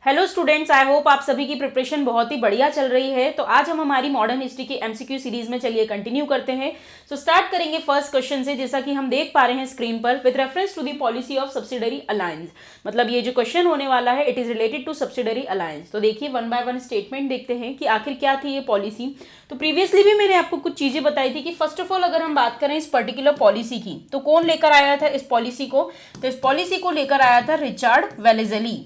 Hello students, I hope आप सभी की प्रिपरेशन बहुत ही बढ़िया चल रही है। तो आज हम हमारी मॉडर्न हिस्ट्री की एमसीक्यू सीरीज में चलिए कंटिन्यू करते हैं। तो स्टार्ट करेंगे फर्स्ट क्वेश्चन से। जैसा कि हम देख पा रहे हैं स्क्रीन पर, with reference to the policy of subsidiary alliance, मतलब ये जो क्वेश्चन होने वाला है it is related to subsidiary alliance. तो देखिए वन बाय वन स्टेटमेंट देखते हैं कि आखिर क्या थी ये पॉलिसी। तो प्रीवियसली भी मैंने आपको कुछ चीजें बताई थी कि फर्स्ट ऑफ ऑल अगर हम बात करें इस पर्टिकुलर पॉलिसी की, तो कौन लेकर आया था इस पॉलिसी को? तो इस पॉलिसी को लेकर आया था रिचर्ड वेलेज़ली।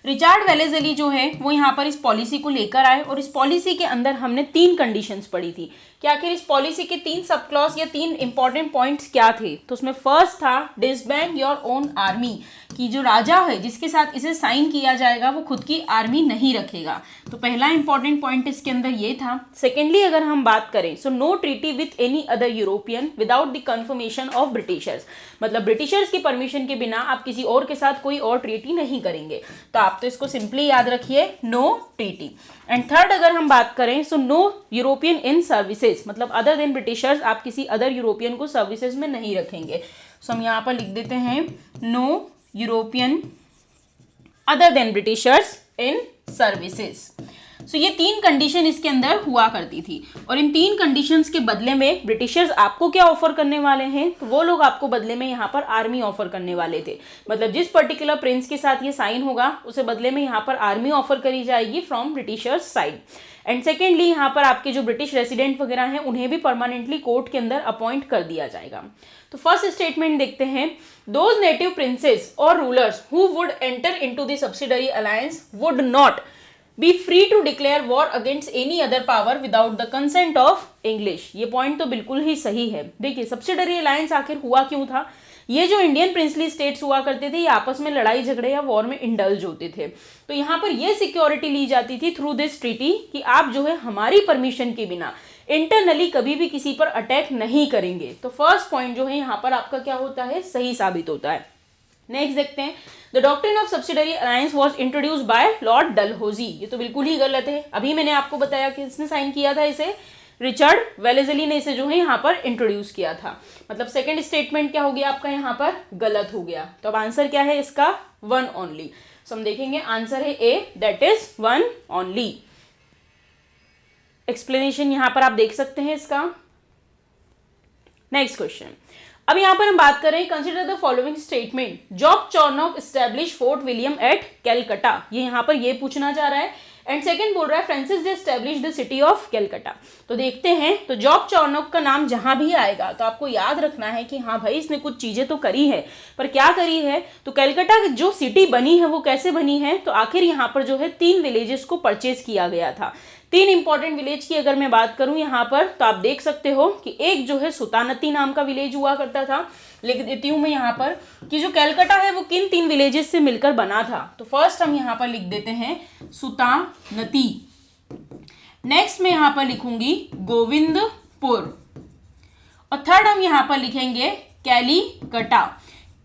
रिचर्ड वेलेज़ली जो है वो यहाँ पर इस पॉलिसी को लेकर आए और इस पॉलिसी के अंदर हमने तीन कंडीशंस पढ़ी थी कि आखिर इस पॉलिसी के तीन सब क्लॉज या तीन इंपॉर्टेंट पॉइंट्स क्या थे। तो उसमें फर्स्ट था डिसबैंड योर ओन आर्मी, कि जो राजा है जिसके साथ इसे साइन किया जाएगा वो खुद की आर्मी नहीं रखेगा। तो पहला इंपॉर्टेंट पॉइंट इसके अंदर ये था। सेकेंडली अगर हम बात करें, so no treaty with any other European without the confirmation of Britishers, मतलब ब्रिटिशर्स की परमिशन के बिना आप किसी और के साथ कोई और ट्रीटी नहीं करेंगे। तो आप तो इसको सिंपली याद रखिए, नो ट्रीटी। एंड थर्ड अगर हम बात करें, सो नो यूरोपियन इन सर्विसेज, मतलब अदर देन ब्रिटिशर्स आप किसी अदर यूरोपियन को सर्विसेज में नहीं रखेंगे। सो हम यहाँ पर लिख देते हैं no European other than Britishers in services. So ये तीन कंडीशन इसके अंदर हुआ करती थी और इन तीन कंडीशंस के बदले में ब्रिटिशर्स आपको क्या ऑफर करने वाले हैं? तो वो लोग आपको बदले में यहाँ पर आर्मी ऑफर करने वाले थे। मतलब जिस पर्टिकुलर प्रिंस के साथ ये साइन होगा उसे बदले में यहाँ पर आर्मी ऑफर करी जाएगी from Britishers side. And secondly यहाँ पर आपके जो ब्रिटिश रेसिडेंट वगैरह हैं उन्हें भी परमानेंटली कोर्ट के अंदर अपॉइंट कर दिया जाएगा। तो फर्स्ट स्टेटमेंट देखते हैं। दोज नेटिव प्रिंसेस और rulers who would enter into the subsidiary alliance would not be free to declare war against any other power without the consent of English. ये पॉइंट तो बिल्कुल ही सही है। देखिए सब्सिडरी अलायंस आखिर हुआ क्यों था? ये जो इंडियन प्रिंसली स्टेट्स हुआ करते थे ये आपस में लड़ाई झगड़े या वॉर में इंडल्ज होते थे। तो यहाँ पर ये सिक्योरिटी ली जाती थी थ्रू दिस ट्रीटी कि आप जो है हमारी परमिशन के बिना इंटरनली कभी भी किसी पर अटैक नहीं करेंगे। तो फर्स्ट पॉइंट जो है यहाँ पर आपका क्या होता है? सही साबित होता है। नेक्स्ट देखते हैं। The doctrine of subsidiary alliance was introduced by Lord Dalhousie. ये तो बिल्कुल ही गलत है। अभी मैंने आपको बताया कि इसने साइन किया था इसे, रिचर्ड वेलेज़ली ने इसे जो है यहाँ पर इंट्रोड्यूस किया था। मतलब सेकंड स्टेटमेंट क्या हो गया आपका यहाँ पर? गलत हो गया। तो अब आंसर क्या है इसका? One only. सो हम देखेंगे आंसर है A, that is one only. Explanation यहाँ पर आप देख सकते हैं इसका। Next question. अब यहां पर हम बात करें, consider the following statement. Job Charnock establish Fort William at Calcutta. ये यहां पर ये पूछना चाह रहा है। एंड सेकंड बोल रहा है Francis Day establish the city of Calcutta. तो देखते हैं। तो जॉब चॉर्नोक का नाम जहां भी आएगा तो आपको याद रखना है कि हाँ भाई इसने कुछ चीजें तो करी है, पर क्या करी है? तो कैलकटा जो सिटी बनी है वो कैसे बनी है? तो आखिर यहाँ पर जो है तीन विलेजेस को परचेज किया गया था। तीन इंपॉर्टेंट विलेज की अगर मैं बात करूं यहाँ पर तो आप देख सकते हो कि एक जो है सुतानती नाम का विलेज हुआ करता था। लिख देती हूं मैं यहाँ पर कि जो कैलकटा है वो किन तीन विलेजेस से मिलकर बना था। तो फर्स्ट हम यहाँ पर लिख देते हैं सुतानती। नेक्स्ट मैं यहाँ पर लिखूंगी गोविंदपुर और थर्ड हम यहाँ पर लिखेंगे कैलीकटा।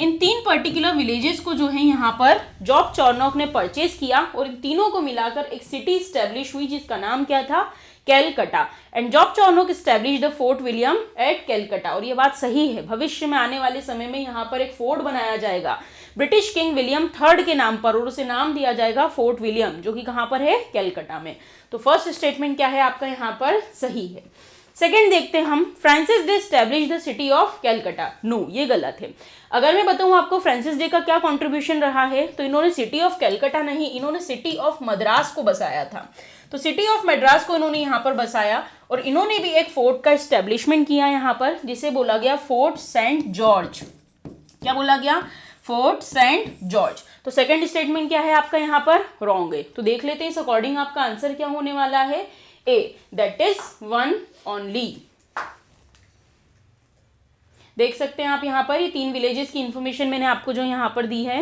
इन तीन पर्टिकुलर विलेजेस को जो है यहाँ पर जॉब चॉर्नोक ने परचेज किया और इन तीनों को मिलाकर एक सिटी स्टैब्लिश हुई जिसका नाम क्या था? Calcutta. And Job Charnock establish the Fort William at Calcutta. और ये बात सही है, भविष्य में आने वाले समय में यहाँ पर एक फोर्ट बनाया जाएगा ब्रिटिश किंग विलियम थर्ड के नाम पर और उसे नाम दिया जाएगा फोर्ट विलियम, जो कि कहाँ पर है? कैलकटा में। तो फर्स्ट स्टेटमेंट क्या है आपका यहाँ पर? सही है। सेकेंड देखते हैं हम, Francis Day establish the city of Calcutta. No, ये गलत है। अगर मैं बताऊं आपको फ्रांसिस डे का क्या कंट्रीब्यूशन रहा है, तो इन्होंने सिटी ऑफ कैलकटा नहीं, इन्होंने सिटी ऑफ मद्रास को बसाया था। तो सिटी ऑफ मद्रास को इन्होंने यहाँ पर बसाया और इन्होंने भी एक फोर्ट का एस्टेब्लिशमेंट किया यहाँ पर, जिसे बोला गया फोर्ट सेंट जॉर्ज। क्या बोला गया? Fort Saint George. तो सेकेंड स्टेटमेंट क्या है आपका यहाँ पर? रॉन्ग है। तो देख लेते हैं इस अकॉर्डिंग आपका आंसर क्या होने वाला है? A, that is one only. देख सकते हैं आप यहाँ पर ये तीन विलेजेस की इंफॉर्मेशन मैंने आपको जो यहाँ पर दी है।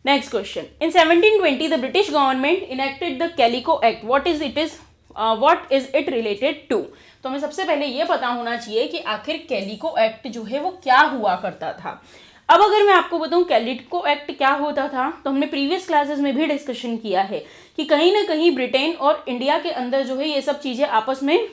Next question. In 1720 the British government enacted the Calico Act. What is it related to? तो हमें सबसे पहले ये पता होना चाहिए कि आखिर कैलिको एक्ट जो है वो क्या हुआ करता था। अब अगर मैं आपको बताऊं कैलिको एक्ट क्या होता था, तो हमने प्रीवियस क्लासेस में भी डिस्कशन किया है कि कहीं ना कहीं ब्रिटेन और इंडिया के अंदर जो है ये सब चीजें आपस में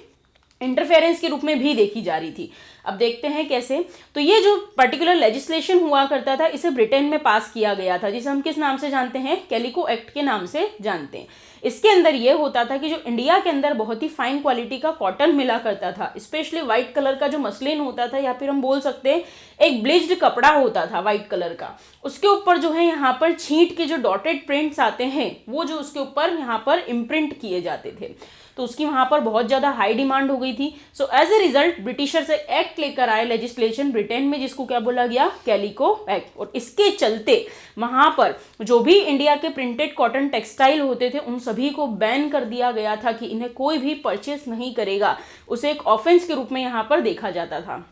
इंटरफेरेंस के रूप में भी देखी जा रही थी। अब देखते हैं कैसे। तो ये जो पर्टिकुलर लेजिस्लेशन हुआ करता था इसे ब्रिटेन में पास किया गया था, जिसे हम किस नाम से जानते हैं, कैलिको एक्ट के नाम से जानते हैं। इसके अंदर ये होता था कि जो इंडिया के अंदर बहुत ही फाइन क्वालिटी का कॉटन मिला करता था, स्पेशली व्हाइट कलर का जो मसलिन होता था, या फिर हम बोल सकते हैं एक ब्लीच्ड कपड़ा होता था व्हाइट कलर का, उसके ऊपर जो है यहाँ पर छींट के जो डॉटेड प्रिंट्स आते हैं वो जो उसके ऊपर यहाँ पर इम्प्रिंट किए जाते थे, तो उसकी वहाँ पर बहुत ज़्यादा हाई डिमांड हो गई थी। So as a result Britishers एक एक्ट लेकर आए लेजिस्लेशन ब्रिटेन में, जिसको क्या बोला गया, कैलिको एक्ट। और इसके चलते वहाँ पर जो भी इंडिया के प्रिंटेड कॉटन टेक्सटाइल होते थे उन सभी को बैन कर दिया गया था कि इन्हें कोई भी परचेस नहीं करेगा, उसे एक ऑफेंस के रूप में यहाँ पर देखा जाता था।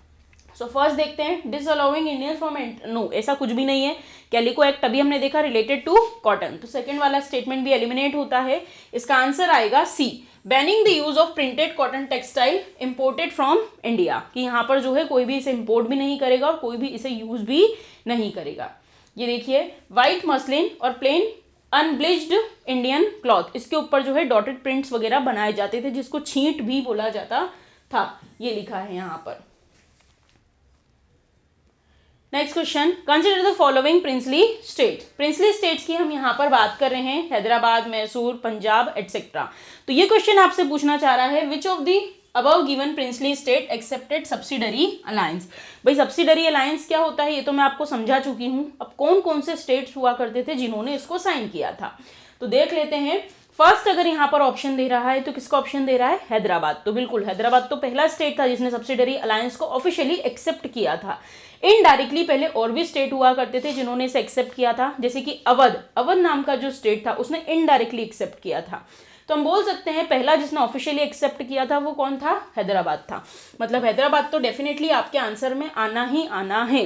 सो फर्स्ट देखते हैं, डिसअलाउइंग इंडियंस फ्रॉम, नो ऐसा कुछ भी नहीं है। कैलिको एक्ट अभी हमने देखा रिलेटेड टू कॉटन, तो सेकंड वाला स्टेटमेंट भी एलिमिनेट होता है। इसका आंसर आएगा C, banning the use of printed cotton textile imported from India, कि यहाँ पर जो है कोई भी इसे इंपोर्ट भी नहीं करेगा और कोई भी इसे यूज भी नहीं करेगा। ये देखिए व्हाइट मसलिन और प्लेन अनब्लीच्ड इंडियन क्लॉथ, इसके ऊपर जो है डॉटेड प्रिंट्स वगैरह बनाए जाते थे, जिसको छींट भी बोला जाता था, ये लिखा है यहाँ पर। Next question, consider the following princely state. Princely states की हम यहाँ पर बात कर रहे हैं, हैदराबाद, मैसूर, पंजाब एटसेट्रा। तो ये क्वेश्चन आपसे पूछना चाह रहा है, which of the above given princely state accepted subsidiary alliance. भाई सब्सिडरी अलायंस क्या होता है ये तो मैं आपको समझा चुकी हूँ। अब कौन कौन से स्टेट्स हुआ करते थे जिन्होंने इसको साइन किया था, तो देख लेते हैं। फर्स्ट अगर यहाँ पर ऑप्शन दे रहा है तो किसका ऑप्शन दे रहा है, हैदराबाद। तो बिल्कुल हैदराबाद तो पहला स्टेट था जिसने सब्सिडरी अलायंस को ऑफिशियली एक्सेप्ट किया था। इनडायरेक्टली पहले और भी स्टेट हुआ करते थे जिन्होंने इसे एक्सेप्ट किया था, जैसे कि अवध, अवध नाम का जो स्टेट था उसने इनडायरेक्टली एक्सेप्ट किया था। तो हम बोल सकते हैं पहला जिसने ऑफिशियली एक्सेप्ट किया था वो कौन था, हैदराबाद था। मतलब हैदराबाद तो डेफिनेटली आपके आंसर में आना ही आना है।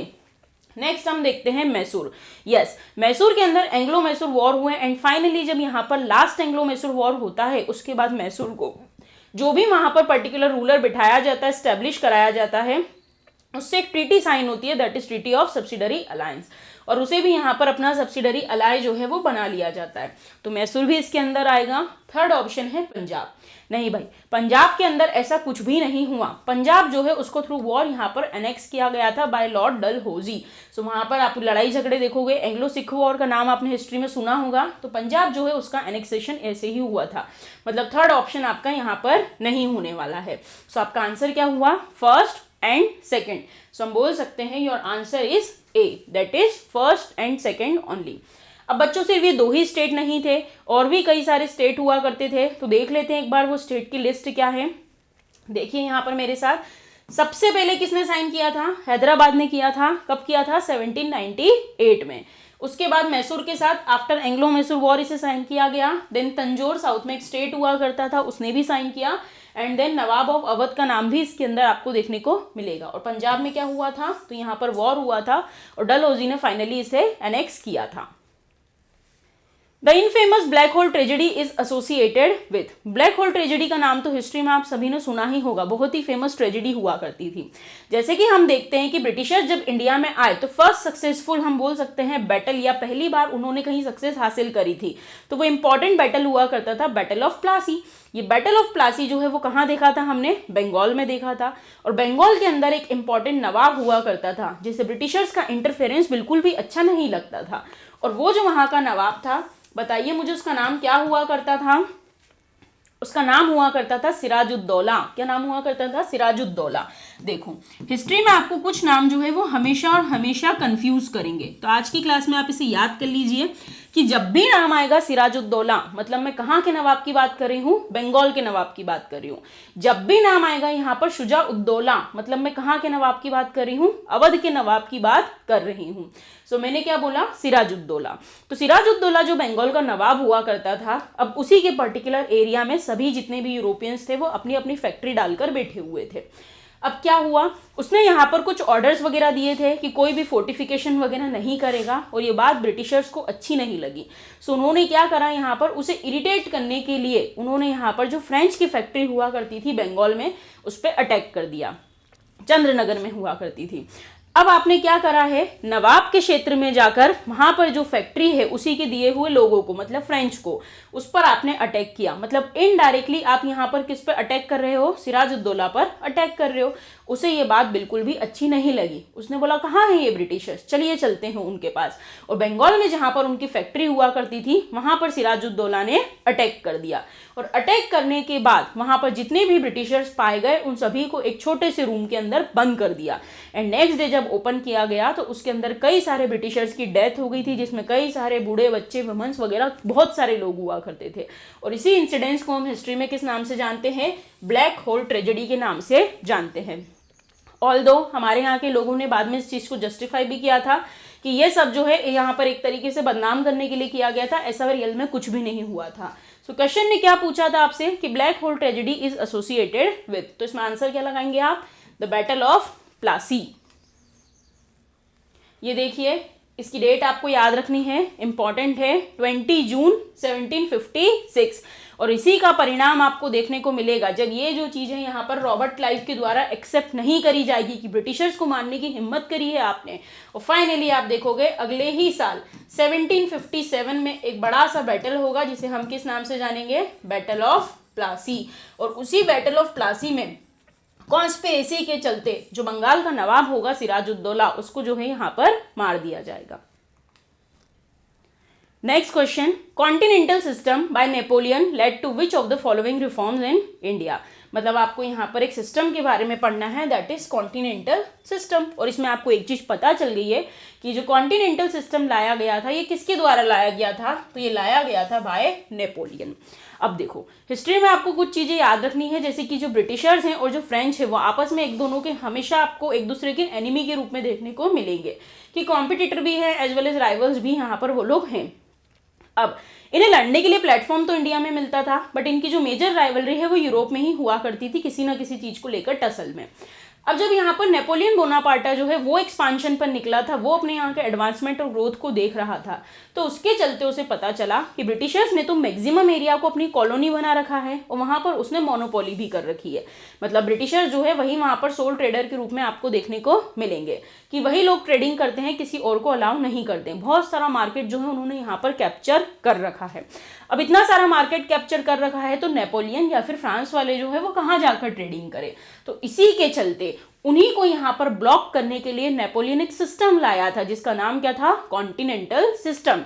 नेक्स्ट हम देखते हैं मैसूर। यस, मैसूर के अंदर एंग्लो मैसूर वॉर हुए एंड फाइनली जब यहाँ पर लास्ट एंग्लो मैसूर वॉर होता है उसके बाद मैसूर को जो भी वहां पर पर्टिकुलर रूलर बिठाया जाता है, स्टैब्लिश कराया जाता है, उससे एक ट्रीटी साइन होती है, that is treaty of subsidiary alliance, और उसे भी यहाँ पर अपना सब्सिडरी अलाय जो है वो बना लिया जाता है। तो मैसूर भी इसके अंदर आएगा। थर्ड ऑप्शन है पंजाब। नहीं भाई, पंजाब के अंदर ऐसा कुछ भी नहीं हुआ। पंजाब जो है उसको थ्रू वॉर यहाँ पर एनेक्स किया गया था बाय लॉर्ड डलहौजी। सो वहाँ पर आप लड़ाई झगड़े देखोगे, एंग्लो सिख वॉर का नाम आपने हिस्ट्री में सुना होगा। तो पंजाब जो है उसका एनेक्सेशन ऐसे ही हुआ था। मतलब थर्ड ऑप्शन आपका यहाँ पर नहीं होने वाला है। सो आपका आंसर क्या हुआ, फर्स्ट एंड सेकेंड। सो हम बोल सकते हैं your answer is a, that is first and second only. अब बच्चों सिर्फ ये दो ही स्टेट नहीं थे, और भी कई सारे स्टेट हुआ करते थे। तो देख लेते हैं एक बार वो स्टेट की लिस्ट क्या है। देखिए यहाँ पर मेरे साथ, सबसे पहले किसने साइन किया था, हैदराबाद ने किया था। कब किया था, 1798 में। उसके बाद मैसूर के साथ आफ्टर एंग्लो मैसूर वॉर इसे साइन किया गया। देन तंजौर साउथ में एक स्टेट हुआ करता था, उसने भी साइन किया। And then Nawab of Awadh का नाम भी इसके अंदर आपको देखने को मिलेगा। और पंजाब में क्या हुआ था, तो यहाँ पर वॉर हुआ था और डलहौजी ने फाइनली इसे एनेक्स किया था। The infamous black hole tragedy is associated with. Black hole tragedy का नाम तो हिस्ट्री में आप सभी ने सुना ही होगा, बहुत ही फेमस ट्रेजेडी हुआ करती थी। जैसे कि हम देखते हैं कि ब्रिटिशर्स जब इंडिया में आए तो फर्स्ट सक्सेसफुल हम बोल सकते हैं बैटल, या पहली बार उन्होंने कहीं सक्सेस हासिल करी थी, तो वो इंपॉर्टेंट बैटल हुआ करता था बैटल ऑफ प्लासी। ये बैटल ऑफ प्लासी जो है वो कहाँ देखा था हमने, बंगाल में देखा था। और बंगाल के अंदर एक इंपॉर्टेंट नवाब हुआ करता था जिसे ब्रिटिशर्स का इंटरफेरेंस बिल्कुल भी अच्छा नहीं लगता था। और वो जो वहाँ का नवाब था, बताइए मुझे उसका नाम क्या हुआ करता था। उसका नाम हुआ करता था सिराजुद्दौला। क्या नाम हुआ करता था, सिराजुद्दौला। देखो हिस्ट्री में आपको कुछ नाम जो है वो हमेशा और हमेशा कंफ्यूज करेंगे, तो आज की क्लास में आप इसे याद कर लीजिए कि जब भी नाम आएगा सिराजुद्दौला, मतलब मैं कहाँ के नवाब की बात कर रही हूँ, बंगाल के नवाब की बात कर रही हूँ। जब भी नाम आएगा यहाँ पर शुजा-उद-दौला, मतलब मैं कहाँ के नवाब की बात कर रही हूँ, अवध के नवाब की बात कर रही हूँ। सो मैंने क्या बोला, सिराजुद्दौला। तो सिराजुद्दौला जो बंगाल का नवाब हुआ करता था, अब उसी के पर्टिकुलर एरिया में सभी जितने भी यूरोपियंस थे वो अपनी अपनी फैक्ट्री डालकर बैठे हुए थे। अब क्या हुआ, उसने यहाँ पर कुछ ऑर्डर्स वगैरह दिए थे कि कोई भी फोर्टिफिकेशन वगैरह नहीं करेगा, और ये बात ब्रिटिशर्स को अच्छी नहीं लगी। सो उन्होंने क्या करा, यहाँ पर उसे इरिटेट करने के लिए उन्होंने यहाँ पर जो फ्रेंच की फैक्ट्री हुआ करती थी बंगाल में, उस पर अटैक कर दिया। चंद्रनगर में हुआ करती थी। अब आपने क्या करा है, नवाब के क्षेत्र में जाकर वहां पर जो फैक्ट्री है उसी के दिए हुए लोगों को, मतलब फ्रेंच को, उस पर आपने अटैक किया। मतलब इनडायरेक्टली आप यहाँ पर किस पर अटैक कर रहे हो, सिराजुद्दौला पर अटैक कर रहे हो। उसे ये बात बिल्कुल भी अच्छी नहीं लगी। उसने बोला कहाँ है ये ब्रिटिशर्स, चलिए चलते हैं उनके पास। और बंगाल में जहां पर उनकी फैक्ट्री हुआ करती थी वहां पर सिराजुद्दौला ने अटैक कर दिया। और अटैक करने के बाद वहां पर जितने भी ब्रिटिशर्स पाए गए उन सभी को एक छोटे से रूम के अंदर बंद कर दिया। एंड नेक्स्ट डे जब ओपन किया गया तो उसके अंदर कई सारे ब्रिटिशर्स की डेथ हो गई थी, जिसमें कई सारे बूढ़े बच्चे वुमेन्स वगैरह बहुत सारे लोग हुआ करते थे। और इसी इंसिडेंट्स को हम हिस्ट्री में किस नाम से जानते हैं, ब्लैक होल ट्रेजेडी के नाम से जानते हैं। ऑल्दो हमारे यहाँ के लोगों ने बाद में इस चीज़ को जस्टिफाई भी किया था कि ये सब जो है यहाँ पर एक तरीके से बदनाम करने के लिए किया गया था, ऐसा रियल में कुछ भी नहीं हुआ था। सो क्वेश्चन ने क्या पूछा था आपसे कि black hole tragedy is associated with, तो इसमें आंसर क्या लगाएंगे आप, द बैटल ऑफ प्लासी। ये देखिए इसकी डेट आपको याद रखनी है, इंपॉर्टेंट है, 20 जून 1756। और इसी का परिणाम आपको देखने को मिलेगा जब ये जो चीज़ें यहाँ पर रॉबर्ट क्लाइव के द्वारा एक्सेप्ट नहीं करी जाएगी कि ब्रिटिशर्स को मारने की हिम्मत करी है आपने। और फाइनली आप देखोगे अगले ही साल 1757 में एक बड़ा सा बैटल होगा जिसे हम किस नाम से जानेंगे, बैटल ऑफ प्लासी। और उसी बैटल ऑफ प्लासी में कॉन्स्पिरेसी के चलते जो बंगाल का नवाब होगा सिराजुद्दौला, उसको जो है यहाँ पर मार दिया जाएगा। Next question, continental system by Napoleon led to which of the following reforms in India. मतलब आपको यहाँ पर एक सिस्टम के बारे में पढ़ना है, दैट इज कॉन्टिनेंटल सिस्टम। और इसमें आपको एक चीज पता चल गई है कि जो कॉन्टिनेंटल सिस्टम लाया गया था ये किसके द्वारा लाया गया था, तो ये लाया गया था बाय नेपोलियन। अब देखो हिस्ट्री में आपको कुछ चीज़ें याद रखनी है, जैसे कि जो ब्रिटिशर्स हैं और जो फ्रेंच है वो आपस में एक दोनों के हमेशा आपको एक दूसरे के एनिमी के रूप में देखने को मिलेंगे, कि कॉम्पिटिटर भी है एज वेल एज राइवल्स भी यहाँ पर वो लोग हैं। अब इन्हें लड़ने के लिए प्लेटफॉर्म तो इंडिया में मिलता था, बट इनकी जो मेजर राइवलरी है वो यूरोप में ही हुआ करती थी, किसी ना किसी चीज़ को लेकर टसल में। अब जब यहाँ पर नेपोलियन बोनापार्टा जो है वो एक्सपांशन पर निकला था, वो अपने यहाँ के एडवांसमेंट और ग्रोथ को देख रहा था, तो उसके चलते उसे पता चला कि ब्रिटिशर्स ने तो मैक्सिमम एरिया को अपनी कॉलोनी बना रखा है और वहाँ पर उसने मोनोपोली भी कर रखी है। मतलब ब्रिटिशर्स जो है वही वहाँ पर सोल ट्रेडर के रूप में आपको देखने को मिलेंगे कि वही लोग ट्रेडिंग करते हैं, किसी और को अलाउ नहीं करते। बहुत सारा मार्केट जो है उन्होंने यहाँ पर कैप्चर कर रखा है। अब इतना सारा मार्केट कैप्चर कर रखा है तो नेपोलियन या फिर फ्रांस वाले जो है वो कहाँ जाकर ट्रेडिंग करें, तो इसी के चलते उन्हीं को यहाँ पर ब्लॉक करने के लिए नेपोलियन एक सिस्टम लाया था जिसका नाम क्या था, कॉन्टिनेंटल सिस्टम।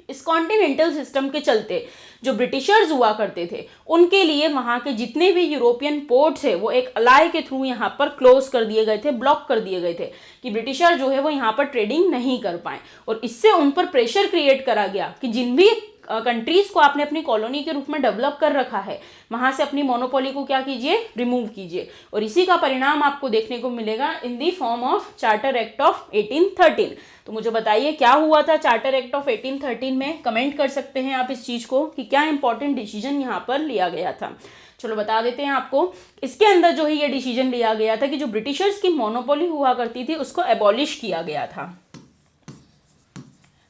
इस कॉन्टिनेंटल सिस्टम के चलते जो ब्रिटिशर्स हुआ करते थे उनके लिए वहाँ के जितने भी यूरोपियन पोर्ट्स है वो एक अलाई के थ्रू यहाँ पर क्लोज कर दिए गए थे, ब्लॉक कर दिए गए थे कि ब्रिटिशर जो है वो यहाँ पर ट्रेडिंग नहीं कर पाए। और इससे उन पर प्रेशर क्रिएट करा गया कि जिन भी कंट्रीज को आपने अपनी कॉलोनी के रूप में डेवलप कर रखा है वहां से अपनी मोनोपोली को क्या कीजिए, रिमूव कीजिए। और इसी का परिणाम आपको देखने को मिलेगा in the form of charter act of 1813। तो मुझे बताइए क्या हुआ था चार्टर एक्ट ऑफ 1813 में, कमेंट कर सकते हैं आप इस चीज को कि क्या इंपॉर्टेंट डिसीजन यहाँ पर लिया गया था। चलो बता देते हैं आपको। इसके अंदर जो है ये डिसीजन लिया गया था कि जो ब्रिटिशर्स की मोनोपोली हुआ करती थी उसको एबॉलिश किया गया था।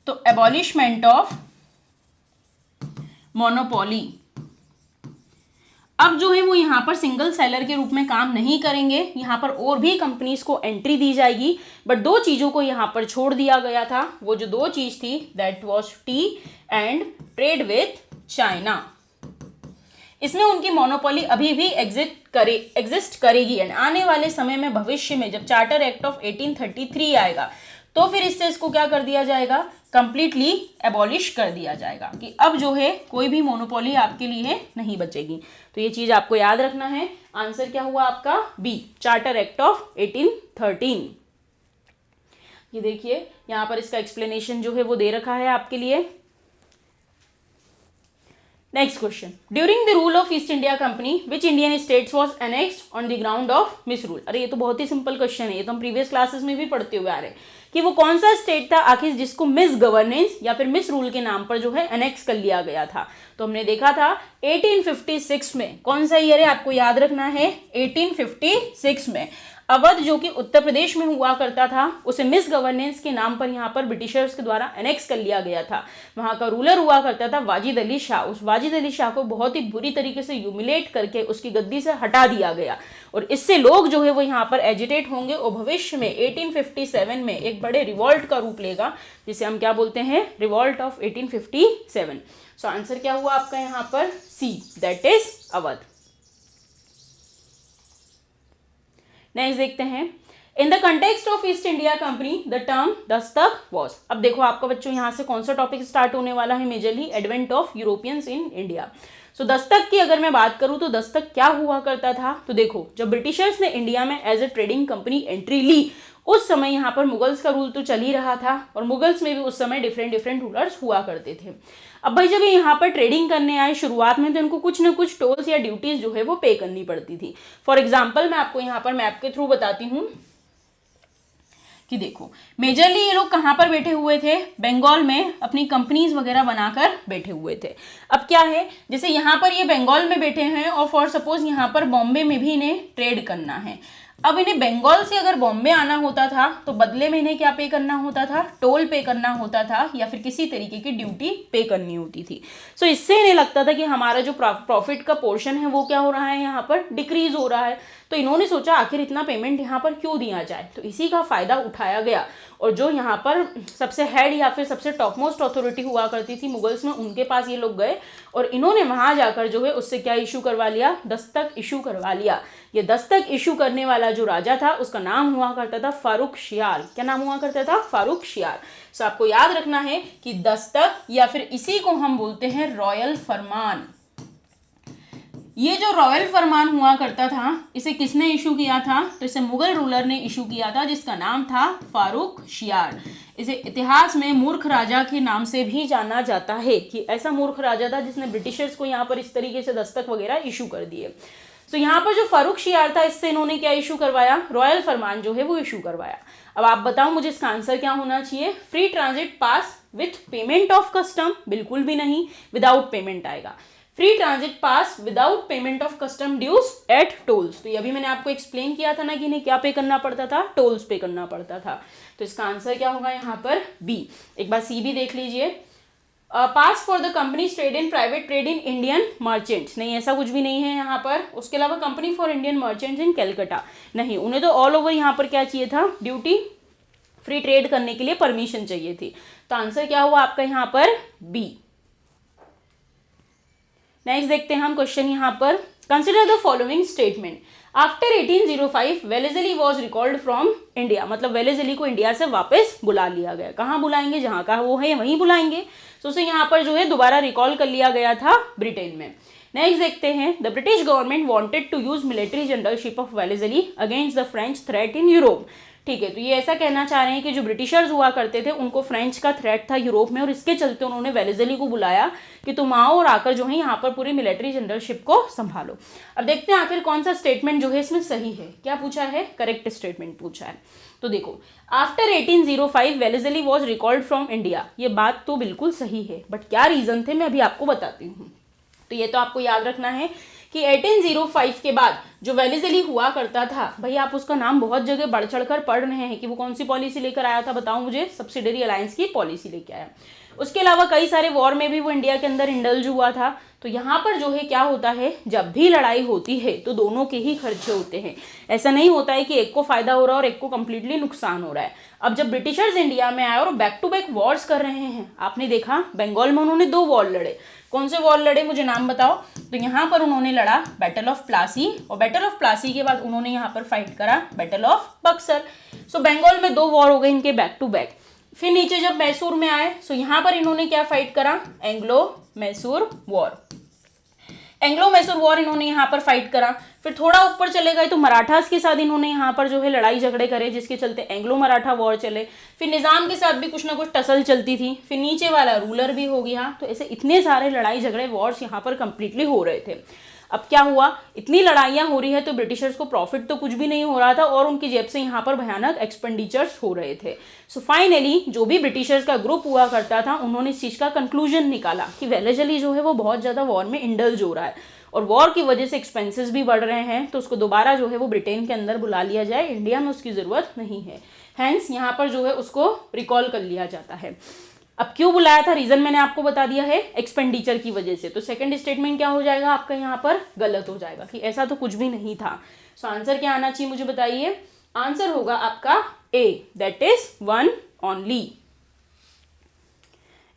तो एबॉलिशमेंट ऑफ मोनोपोली। अब जो है वो यहाँ पर सिंगल सेलर के रूप में काम नहीं करेंगे, यहाँ पर और भी कंपनीज को एंट्री दी जाएगी, बट दो चीज़ों को यहाँ पर छोड़ दिया गया था। वो जो दो चीज़ थी that was T and trade with China. इसमें उनकी मोनोपोली अभी भी एग्जिस्ट करेगी एंड आने वाले समय में भविष्य में जब चार्टर एक्ट ऑफ 1833 आएगा तो फिर इससे इसको क्या कर दिया जाएगा, कंप्लीटली एबॉलिश कर दिया जाएगा कि अब जो है कोई भी मोनोपोली आपके लिए नहीं बचेगी। तो ये चीज आपको याद रखना है। आंसर क्या हुआ आपका, बी, चार्टर एक्ट ऑफ 1813। ये देखिए यहां पर इसका एक्सप्लेनेशन जो है वो दे रखा है आपके लिए। Next question, during the rule of east India company which Indian states was annexed on the ground of मिसरूल। अरे ये तो बहुत ही सिंपल क्वेश्चन है, ये तो हम प्रीवियस क्लासेस में भी पढ़ते हुए आ रहे हैं कि वो कौन सा स्टेट था आखिर जिसको मिस गवर्नेंस या फिर मिस रूल के नाम पर जो है एनेक्स कर लिया गया था। तो हमने देखा था 1856 में, कौन सा ईयर है आपको याद रखना है, 1856 में। अवध जो कि उत्तर प्रदेश में हुआ करता था, उसे मिस गवर्नेंस के नाम पर यहाँ पर ब्रिटिशर्स के द्वारा एनेक्स कर लिया गया था। वहाँ का रूलर हुआ करता था वाजिद अली शाह। उस वाजिद अली शाह को बहुत ही बुरी तरीके से ह्यूमिलेट करके उसकी गद्दी से हटा दिया गया, और इससे लोग जो है वो यहाँ पर एजिटेट होंगे और भविष्य में 1857 में एक बड़े रिवॉल्ट का रूप लेगा, जिसे हम क्या बोलते हैं, रिवॉल्ट ऑफ 1857। सो आंसर क्या हुआ आपका यहाँ पर, सी, दैट इज अवध। नेक्स्ट देखते हैं, in the context of east India company the term Dastak was. अब देखो आपका बच्चों यहाँ से कौन सा टॉपिक स्टार्ट होने वाला है, majorly advent of Europeans in India. So दस्तक की अगर मैं बात करूं तो दस्तक क्या हुआ करता था, तो देखो जब ब्रिटिशर्स ने इंडिया में as a trading company entry ली, उस समय यहाँ पर मुगल्स का रूल तो चल ही रहा था, और मुगल्स में भी उस समय डिफरेंट रूलर्स हुआ करते थे। अब भाई जब ये यहाँ पर ट्रेडिंग करने आए शुरुआत में, तो इनको कुछ ना कुछ टोल्स या ड्यूटीज जो है वो पे करनी पड़ती थी। फॉर एग्जाम्पल मैं आपको यहाँ पर मैप के थ्रू बताती हूँ कि देखो मेजरली ये लोग कहाँ पर बैठे हुए थे, बंगाल में अपनी कंपनीज वगैरह बनाकर बैठे हुए थे। अब क्या है, जैसे यहाँ पर ये बंगाल में बैठे हैं और फॉर सपोज यहाँ पर बॉम्बे में भी इन्हें ट्रेड करना है। अब इन्हें बंगाल से अगर बॉम्बे आना होता था तो बदले में इन्हें क्या पे करना होता था, टोल पे करना होता था, या फिर किसी तरीके की ड्यूटी पे करनी होती थी। सो इससे इन्हें लगता था कि हमारा जो प्रॉफिट का पोर्शन है वो क्या हो रहा है, यहाँ पर डिक्रीज हो रहा है। तो इन्होंने सोचा आखिर इतना पेमेंट यहाँ पर क्यों दिया जाए, तो इसी का फायदा उठाया गया। और जो यहाँ पर सबसे हेड या फिर सबसे टॉप मोस्ट अथॉरिटी हुआ करती थी मुगल्स में, उनके पास ये लोग गए और इन्होंने वहां जाकर जो है उससे क्या इशू करवा लिया, दस्तक इशू करवा लिया। ये दस्तक इशू करने वाला जो राजा था उसका नाम हुआ करता था फारूक शियार। क्या नाम हुआ करता था, फारूक शियार। सो आपको याद रखना है कि दस्तक या फिर इसी को हम बोलते हैं रॉयल फरमान। ये जो रॉयल फरमान हुआ करता था इसे किसने इशू किया था, तो इसे मुगल रूलर ने इशू किया था, जिसका नाम था फारूक शियार। इसे इतिहास में मूर्ख राजा के नाम से भी जाना जाता है कि ऐसा मूर्ख राजा था जिसने ब्रिटिशर्स को यहाँ पर इस तरीके से दस्तक वगैरह इशू कर दिए। तो यहाँ पर जो फारूक शियार था इससे इन्होंने क्या इशू करवाया, रॉयल फरमान जो है वो इशू करवाया। अब आप बताओ मुझे इसका आंसर क्या होना चाहिए, free transit pass with payment of custom, बिल्कुल भी नहीं, विदाउट पेमेंट आएगा। Free transit pass without payment of custom dues at tolls, तो ये अभी मैंने आपको एक्सप्लेन किया था ना कि इन्हें क्या पे करना पड़ता था, टोल्स पे करना पड़ता था। तो इसका आंसर क्या होगा यहाँ पर, बी। एक बार सी भी देख लीजिए, pass for the company trade in private trade in Indian merchants, नहीं ऐसा कुछ भी नहीं है यहाँ पर। उसके अलावा कंपनी फॉर इंडियन मर्चेंट्स इन कलकत्ता, नहीं, उन्हें तो ऑल ओवर यहाँ पर क्या चाहिए था, ड्यूटी फ्री ट्रेड करने के लिए परमिशन चाहिए थी। तो आंसर क्या हुआ आपका यहाँ पर, बी। नेक्स्ट देखते हैं हम क्वेश्चन यहाँ पर, consider the following statement. After 1805 Wellesley was recalled from India, मतलब वेलेज़ली को इंडिया से वापस बुला लिया गया। कहाँ बुलाएंगे, जहाँ का वो है वहीं बुलाएंगे। तो उसे यहाँ पर जो है दोबारा रिकॉल कर लिया गया था ब्रिटेन में। नेक्स्ट देखते हैं, the British government wanted to use military generalship of Wellesley against the French threat in Europe. ठीक है, तो ये ऐसा कहना चाह रहे हैं कि जो ब्रिटिशर्स हुआ करते थे उनको फ्रेंच का थ्रेट था यूरोप में, और इसके चलते उन्होंने वेलेज़ली को बुलाया कि तुम आओ और आकर जो है यहाँ पर पूरी मिलिट्री जनरलशिप को संभालो। अब देखते हैं आखिर कौन सा स्टेटमेंट जो है इसमें सही है। क्या पूछा है, करेक्ट स्टेटमेंट पूछा है। तो देखो, after 1805 Wellesley was recalled from India, ये बात तो बिल्कुल सही है, बट क्या रीजन थे मैं अभी आपको बताती हूँ। तो ये तो आपको याद रखना है कि 1805 के बाद जो वेलेज़ली हुआ करता था, भाई आप उसका नाम बहुत जगह बढ़ चढ़कर पढ़ रहे हैं कि वो कौन सी पॉलिसी लेकर आया था, बताओ मुझे, सब्सिडरी अलायंस की पॉलिसी लेके आया। उसके अलावा कई सारे वॉर में भी वो इंडिया के अंदर इंडल्ज हुआ था। तो यहाँ पर जो है क्या होता है, जब भी लड़ाई होती है तो दोनों के ही खर्चे होते हैं। ऐसा नहीं होता है कि एक को फायदा हो रहा है और एक को कंप्लीटली नुकसान हो रहा है। अब जब ब्रिटिशर्स इंडिया में आए और बैक टू बैक वॉर्स कर रहे हैं, आपने देखा बंगाल में उन्होंने 2 वॉर लड़े। कौन से वॉर लड़े, मुझे नाम बताओ। तो यहाँ पर उन्होंने लड़ा बैटल ऑफ प्लासी, और बैटल ऑफ प्लासी के बाद उन्होंने यहाँ पर फाइट करा बैटल ऑफ बक्सर। सो बंगाल में 2 वॉर हो गए इनके बैक टू बैक। फिर नीचे जब मैसूर में आए, सो यहाँ पर इन्होंने क्या फाइट करा, Anglo Mysore war. Anglo Mysore war इन्होंने यहाँ पर फाइट करा। फिर थोड़ा ऊपर चले गए तो मराठास के साथ इन्होंने यहाँ पर जो है लड़ाई झगड़े करे, जिसके चलते एंग्लो मराठा वॉर चले। फिर निजाम के साथ भी कुछ ना कुछ टसल चलती थी। फिर नीचे वाला रूलर भी हो गया। तो ऐसे इतने सारे लड़ाई झगड़े वॉर्स यहाँ पर कंप्लीटली हो रहे थे। अब क्या हुआ, इतनी लड़ाइयाँ हो रही है तो ब्रिटिशर्स को प्रॉफिट तो कुछ भी नहीं हो रहा था और उनकी जेब से यहाँ पर भयानक एक्सपेंडिचर्स हो रहे थे। सो फाइनली जो भी ब्रिटिशर्स का ग्रुप हुआ करता था उन्होंने इस चीज़ का कंक्लूजन निकाला कि वेलेज़ली जो है वो बहुत ज़्यादा वॉर में इंडल्ज हो रहा है और वॉर की वजह से एक्सपेंसेस भी बढ़ रहे हैं, तो उसको दोबारा जो है वो ब्रिटेन के अंदर बुला लिया जाए, इंडिया में उसकी ज़रूरत नहीं है। हैंस यहाँ पर जो है उसको रिकॉल कर लिया जाता है। अब क्यों बुलाया था, रीजन मैंने आपको बता दिया है, एक्सपेंडिचर की वजह से। तो सेकंड स्टेटमेंट क्या हो जाएगा आपका यहाँ पर, गलत हो जाएगा कि ऐसा तो कुछ भी नहीं था। सो आंसर क्या आना चाहिए मुझे बताइए, आंसर होगा आपका A, that is one only.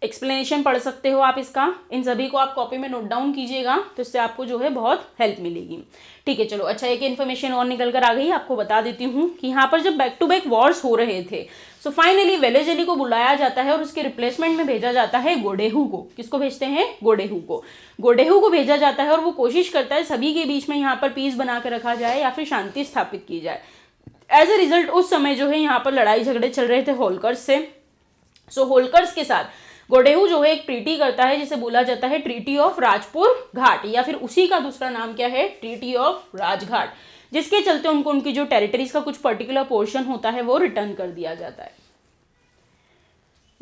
Explanation पढ़ सकते हो आप इसका, इन सभी को आप कॉपी में नोट डाउन कीजिएगा, तो इससे आपको जो है बहुत हेल्प मिलेगी। ठीक है, चलो अच्छा एक इन्फॉर्मेशन और निकल कर आ गई, आपको बता देती हूँ कि यहाँ पर जब बैक टू बैक वॉर्स हो रहे थे, सो फाइनली वेलेज़ली को बुलाया जाता है और उसके रिप्लेसमेंट में भेजा जाता है गोडेहू को। किसको भेजते हैं, गोडेहू को। गोडेहू को भेजा जाता है और वो कोशिश करता है सभी के बीच में यहाँ पर पीस बना कर रखा जाए या फिर शांति स्थापित की जाए। एज ए रिजल्ट उस समय जो है यहाँ पर लड़ाई झगड़े चल रहे थे होलकर्स से। सो होलकर्स के साथ गोडेहू जो है एक ट्रीटी करता है जिसे बोला जाता है ट्रीटी ऑफ राजपुर घाट, या फिर उसी का दूसरा नाम क्या है, ट्रीटी ऑफ राजघाट, जिसके चलते उनको उनकी जो टेरिटरीज का कुछ पर्टिकुलर पोर्शन होता है वो रिटर्न कर दिया जाता है।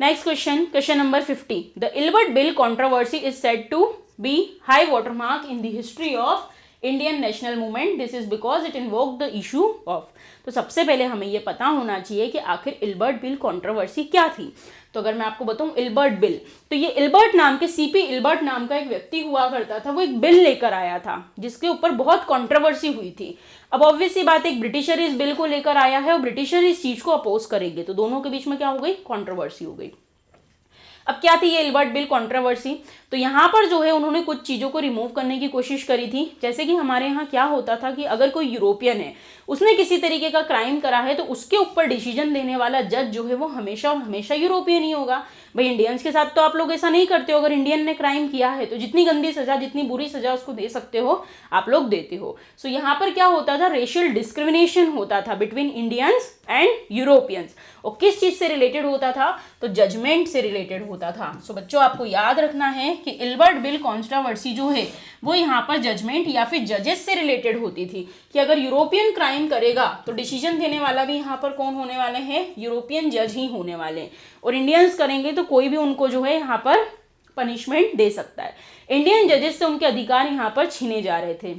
Next question, question number 50। The Ilbert Bill controversy is said to be high watermark in the history of Indian national movement, this is because it invoked the issue of. तो सबसे पहले हमें यह पता होना चाहिए कि आखिर इल्बर्ट बिल कंट्रोवर्सी क्या थी। तो अगर मैं आपको बताऊं इल्बर्ट बिल, तो ये इल्बर्ट नाम के सीपी इल्बर्ट नाम का एक व्यक्ति हुआ करता था, वो एक बिल लेकर आया था जिसके ऊपर बहुत कंट्रोवर्सी हुई थी। अब ऑब्वियस सी बात, एक ब्रिटिशर इस बिल को लेकर आया है और ब्रिटिशर इस चीज को अपोज करेंगे, तो दोनों के बीच में क्या हो गई, कंट्रोवर्सी हो गई। अब क्या थी ये इल्बर्ट बिल कंट्रोवर्सी, तो यहाँ पर जो है उन्होंने कुछ चीज़ों को रिमूव करने की कोशिश करी थी। जैसे कि हमारे यहाँ क्या होता था कि अगर कोई यूरोपियन है, उसने किसी तरीके का क्राइम करा है, तो उसके ऊपर डिसीजन देने वाला जज जो है वो हमेशा और हमेशा यूरोपियन ही होगा। भाई इंडियंस के साथ तो आप लोग ऐसा नहीं करते हो, अगर इंडियन ने क्राइम किया है तो जितनी गंदी सजा, जितनी बुरी सजा उसको दे सकते हो आप लोग देते हो। सो यहाँ पर क्या होता था, रेशियल डिस्क्रिमिनेशन होता था बिटवीन इंडियंस एंड यूरोपियंस। और किस चीज से रिलेटेड होता था, तो जजमेंट से रिलेटेड होता था। सो बच्चों आपको याद रखना है कि इल्बर्ट बिल कंट्रोवर्सी जो है वो यहाँ पर जजमेंट या फिर जजेस से रिलेटेड होती थी, कि अगर यूरोपियन क्राइम करेगा तो डिसीजन देने वाला भी यहाँ पर कौन होने वाले हैं, यूरोपियन जज ही होने वाले हैं, और इंडियंस करेंगे तो कोई भी उनको जो है यहाँ पर पनिशमेंट दे सकता है। इंडियन जजेस से उनके अधिकार यहाँ पर छीने जा रहे थे।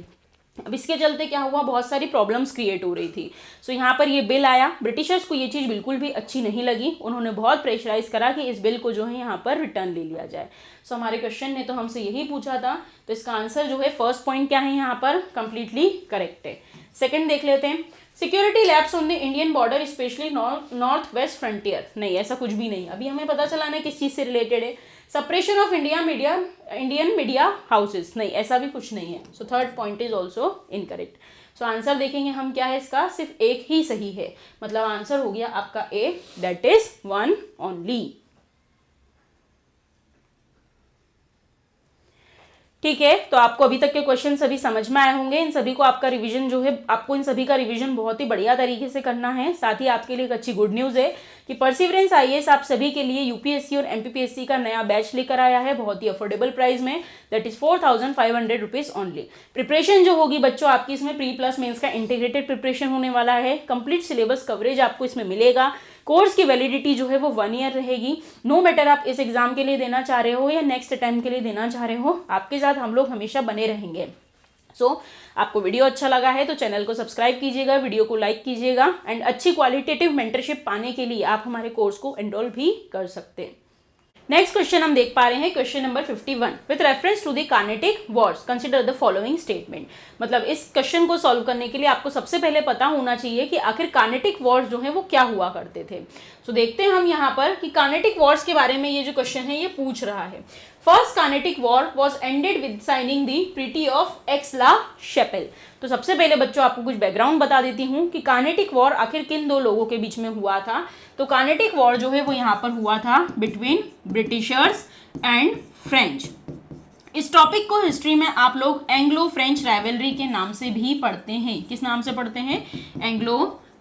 अब इसके चलते क्या हुआ, बहुत सारी प्रॉब्लम्स क्रिएट हो रही थी। सो यहाँ पर ये बिल आया, ब्रिटिशर्स को ये चीज़ बिल्कुल भी अच्छी नहीं लगी, उन्होंने बहुत प्रेशराइज करा कि इस बिल को जो है यहाँ पर रिटर्न ले लिया जाए। सो हमारे क्वेश्चन ने तो हमसे यही पूछा था, तो इसका आंसर जो है फर्स्ट पॉइंट क्या है यहाँ पर, कंप्लीटली करेक्ट है। सेकेंड देख लेते हैं, security lapse on the Indian border specially north west frontier. नहीं, ऐसा कुछ भी नहीं। अभी हमें पता चलाना है किस चीज़ से रिलेटेड है, suppression of Indian media houses. नहीं, ऐसा भी कुछ नहीं है। So third point is also incorrect. So answer देखेंगे हम क्या है इसका, सिर्फ एक ही सही है, मतलब आंसर हो गया आपका A, that is one only. ठीक है, तो आपको अभी तक के क्वेश्चन सभी समझ में आए होंगे। इन सभी को आपका रिवीजन जो है, आपको इन सभी का रिवीजन बहुत ही बढ़िया तरीके से करना है। साथ ही आपके लिए एक अच्छी गुड न्यूज़ है कि परसिवरेंस आईएएस आप सभी के लिए यूपीएससी और एमपीपीएससी का नया बैच लेकर आया है, बहुत ही अफोर्डेबल प्राइस में, that is 4500 rupees only. Preparation जो होगी बच्चों आपकी इसमें प्री प्लस मेंस का इंटीग्रेटेड प्रिपरेशन होने वाला है, कंप्लीट सिलेबस कवरेज आपको इसमें मिलेगा, कोर्स की वैलिडिटी जो है वो 1 ईयर रहेगी। नो मैटर आप इस एग्जाम के लिए देना चाह रहे हो या नेक्स्ट अटेम्प्ट के लिए देना चाह रहे हो, आपके साथ हम लोग हमेशा बने रहेंगे। सो आपको वीडियो अच्छा लगा है तो चैनल को सब्सक्राइब कीजिएगा, वीडियो को लाइक कीजिएगा, एंड अच्छी क्वालिटेटिव मेंटरशिप पाने के लिए आप हमारे कोर्स को एनरोल भी कर सकते हैं। नेक्स्ट क्वेश्चन हम देख पा रहे हैं, question number 51। With reference to the Carnatic wars consider the following statement. मतलब इस क्वेश्चन को सॉल्व करने के लिए आपको सबसे पहले पता होना चाहिए कि आखिर कार्नेटिक वॉर्स जो है वो क्या हुआ करते थे। सो देखते हैं हम यहाँ पर कि कार्नेटिक वॉर्स के बारे में ये जो क्वेश्चन है ये पूछ रहा है। First Carnatic war was ended with signing the treaty of Aix la Chapelle. तो सबसे पहले बच्चों आपको कुछ बैकग्राउंड बता देती हूँ कि कार्नेटिक वॉर आखिर किन दो लोगों के बीच में हुआ था। तो कार्नेटिक वॉर जो है वो यहाँ पर हुआ था बिटवीन ब्रिटिशर्स एंड फ्रेंच। इस टॉपिक को हिस्ट्री में आप लोग एंग्लो फ्रेंच राइवलरी के नाम से भी पढ़ते हैं। किस नाम से पढ़ते हैं? एंग्लो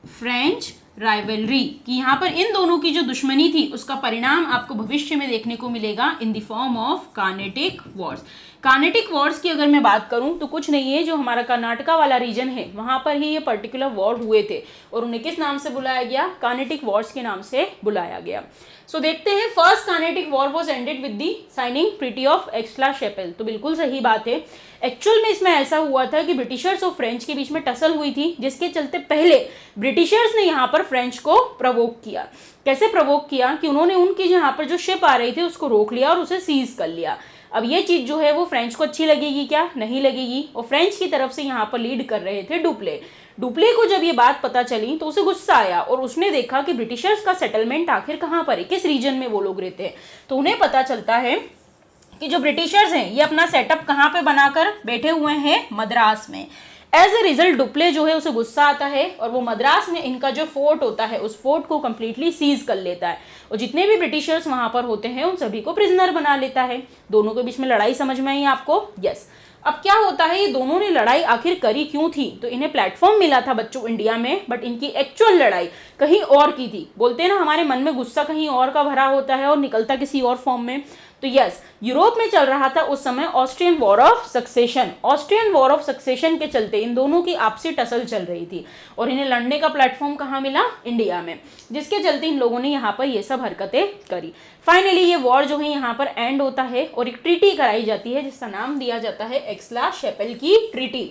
फ्रेंच राइवलरी, कि यहाँ पर इन दोनों की जो दुश्मनी थी उसका परिणाम आपको भविष्य में देखने को मिलेगा in the form of Carnatic Wars. Carnatic Wars की अगर मैं बात करूं तो कुछ नहीं है, जो हमारा कर्नाटका वाला रीजन है वहां पर ही ये पर्टिकुलर वॉर हुए थे और उन्हें किस नाम से बुलाया गया, कार्नेटिक वॉर्स के नाम से बुलाया गया। सो देखते हैं, first Carnatic war was ended with the signing treaty of Aix la Chapelle. तो बिल्कुल सही बात है, एक्चुअल में इसमें ऐसा हुआ था कि ब्रिटिशर्स और फ्रेंच के बीच में टसल हुई थी, जिसके चलते पहले ब्रिटिशर्स ने यहाँ पर फ्रेंच को प्रवोक किया। कैसे प्रवोक किया कि उन्होंने उनकी यहाँ पर जो शिप आ रही थी उसको रोक लिया और उसे सीज कर लिया। अब ये चीज जो है वो फ्रेंच को अच्छी लगेगी क्या, नहीं लगेगी। और फ्रेंच की तरफ से यहाँ पर लीड कर रहे थे डुप्ले। डुप्ले को जब ये बात पता चली तो उसे गुस्सा आया और उसने देखा कि ब्रिटिशर्स का सेटलमेंट आखिर कहाँ पर है, किस रीजन में वो लोग रहते हैं। तो उन्हें पता चलता है कि जो ब्रिटिशर्स हैं ये अपना सेटअप कहाँ पे बनाकर बैठे हुए हैं, मद्रास में। एज ए रिजल्ट डुप्ले जो है उसे गुस्सा आता है और वो मद्रास में इनका जो फोर्ट होता है उस फोर्ट को कंप्लीटली सीज कर लेता है और जितने भी ब्रिटिशर्स वहां पर होते हैं उन सभी को प्रिजनर बना लेता है। दोनों के बीच में लड़ाई समझ में आई आपको? यस। अब क्या होता है, ये दोनों ने लड़ाई आखिर करी क्यों थी? तो इन्हें प्लेटफॉर्म मिला था बच्चों इंडिया में, बट इनकी एक्चुअल लड़ाई कहीं और की थी। बोलते हैं ना हमारे मन में गुस्सा कहीं और का भरा होता है और निकलता किसी और फॉर्म में। तो यस, यूरोप में चल रहा था उस समय Austrian war of succession. Austrian war of succession के चलते इन दोनों की आपसी टसल चल रही थी और इन्हें लड़ने का प्लेटफॉर्म कहाँ मिला, इंडिया में, जिसके चलते इन लोगों ने यहाँ पर ये सब हरकतें करी। फाइनली ये वॉर जो है यहाँ पर एंड होता है और एक ट्रीटी कराई जाती है जिसका नाम दिया जाता है एक्स्ला-चैपेल की ट्रीटी।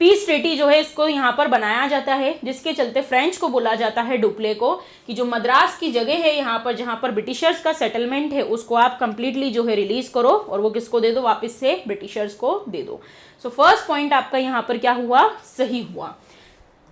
पीस ट्रीटी जो है इसको यहाँ पर बनाया जाता है, जिसके चलते फ्रेंच को बोला जाता है डुप्ले को कि जो मद्रास की जगह है यहाँ पर जहाँ पर ब्रिटिशर्स का सेटलमेंट है उसको आप कंप्लीटली जो है रिलीज करो और वो किसको दे दो, वापस से ब्रिटिशर्स को दे दो। सो फर्स्ट पॉइंट आपका यहाँ पर क्या हुआ, सही हुआ।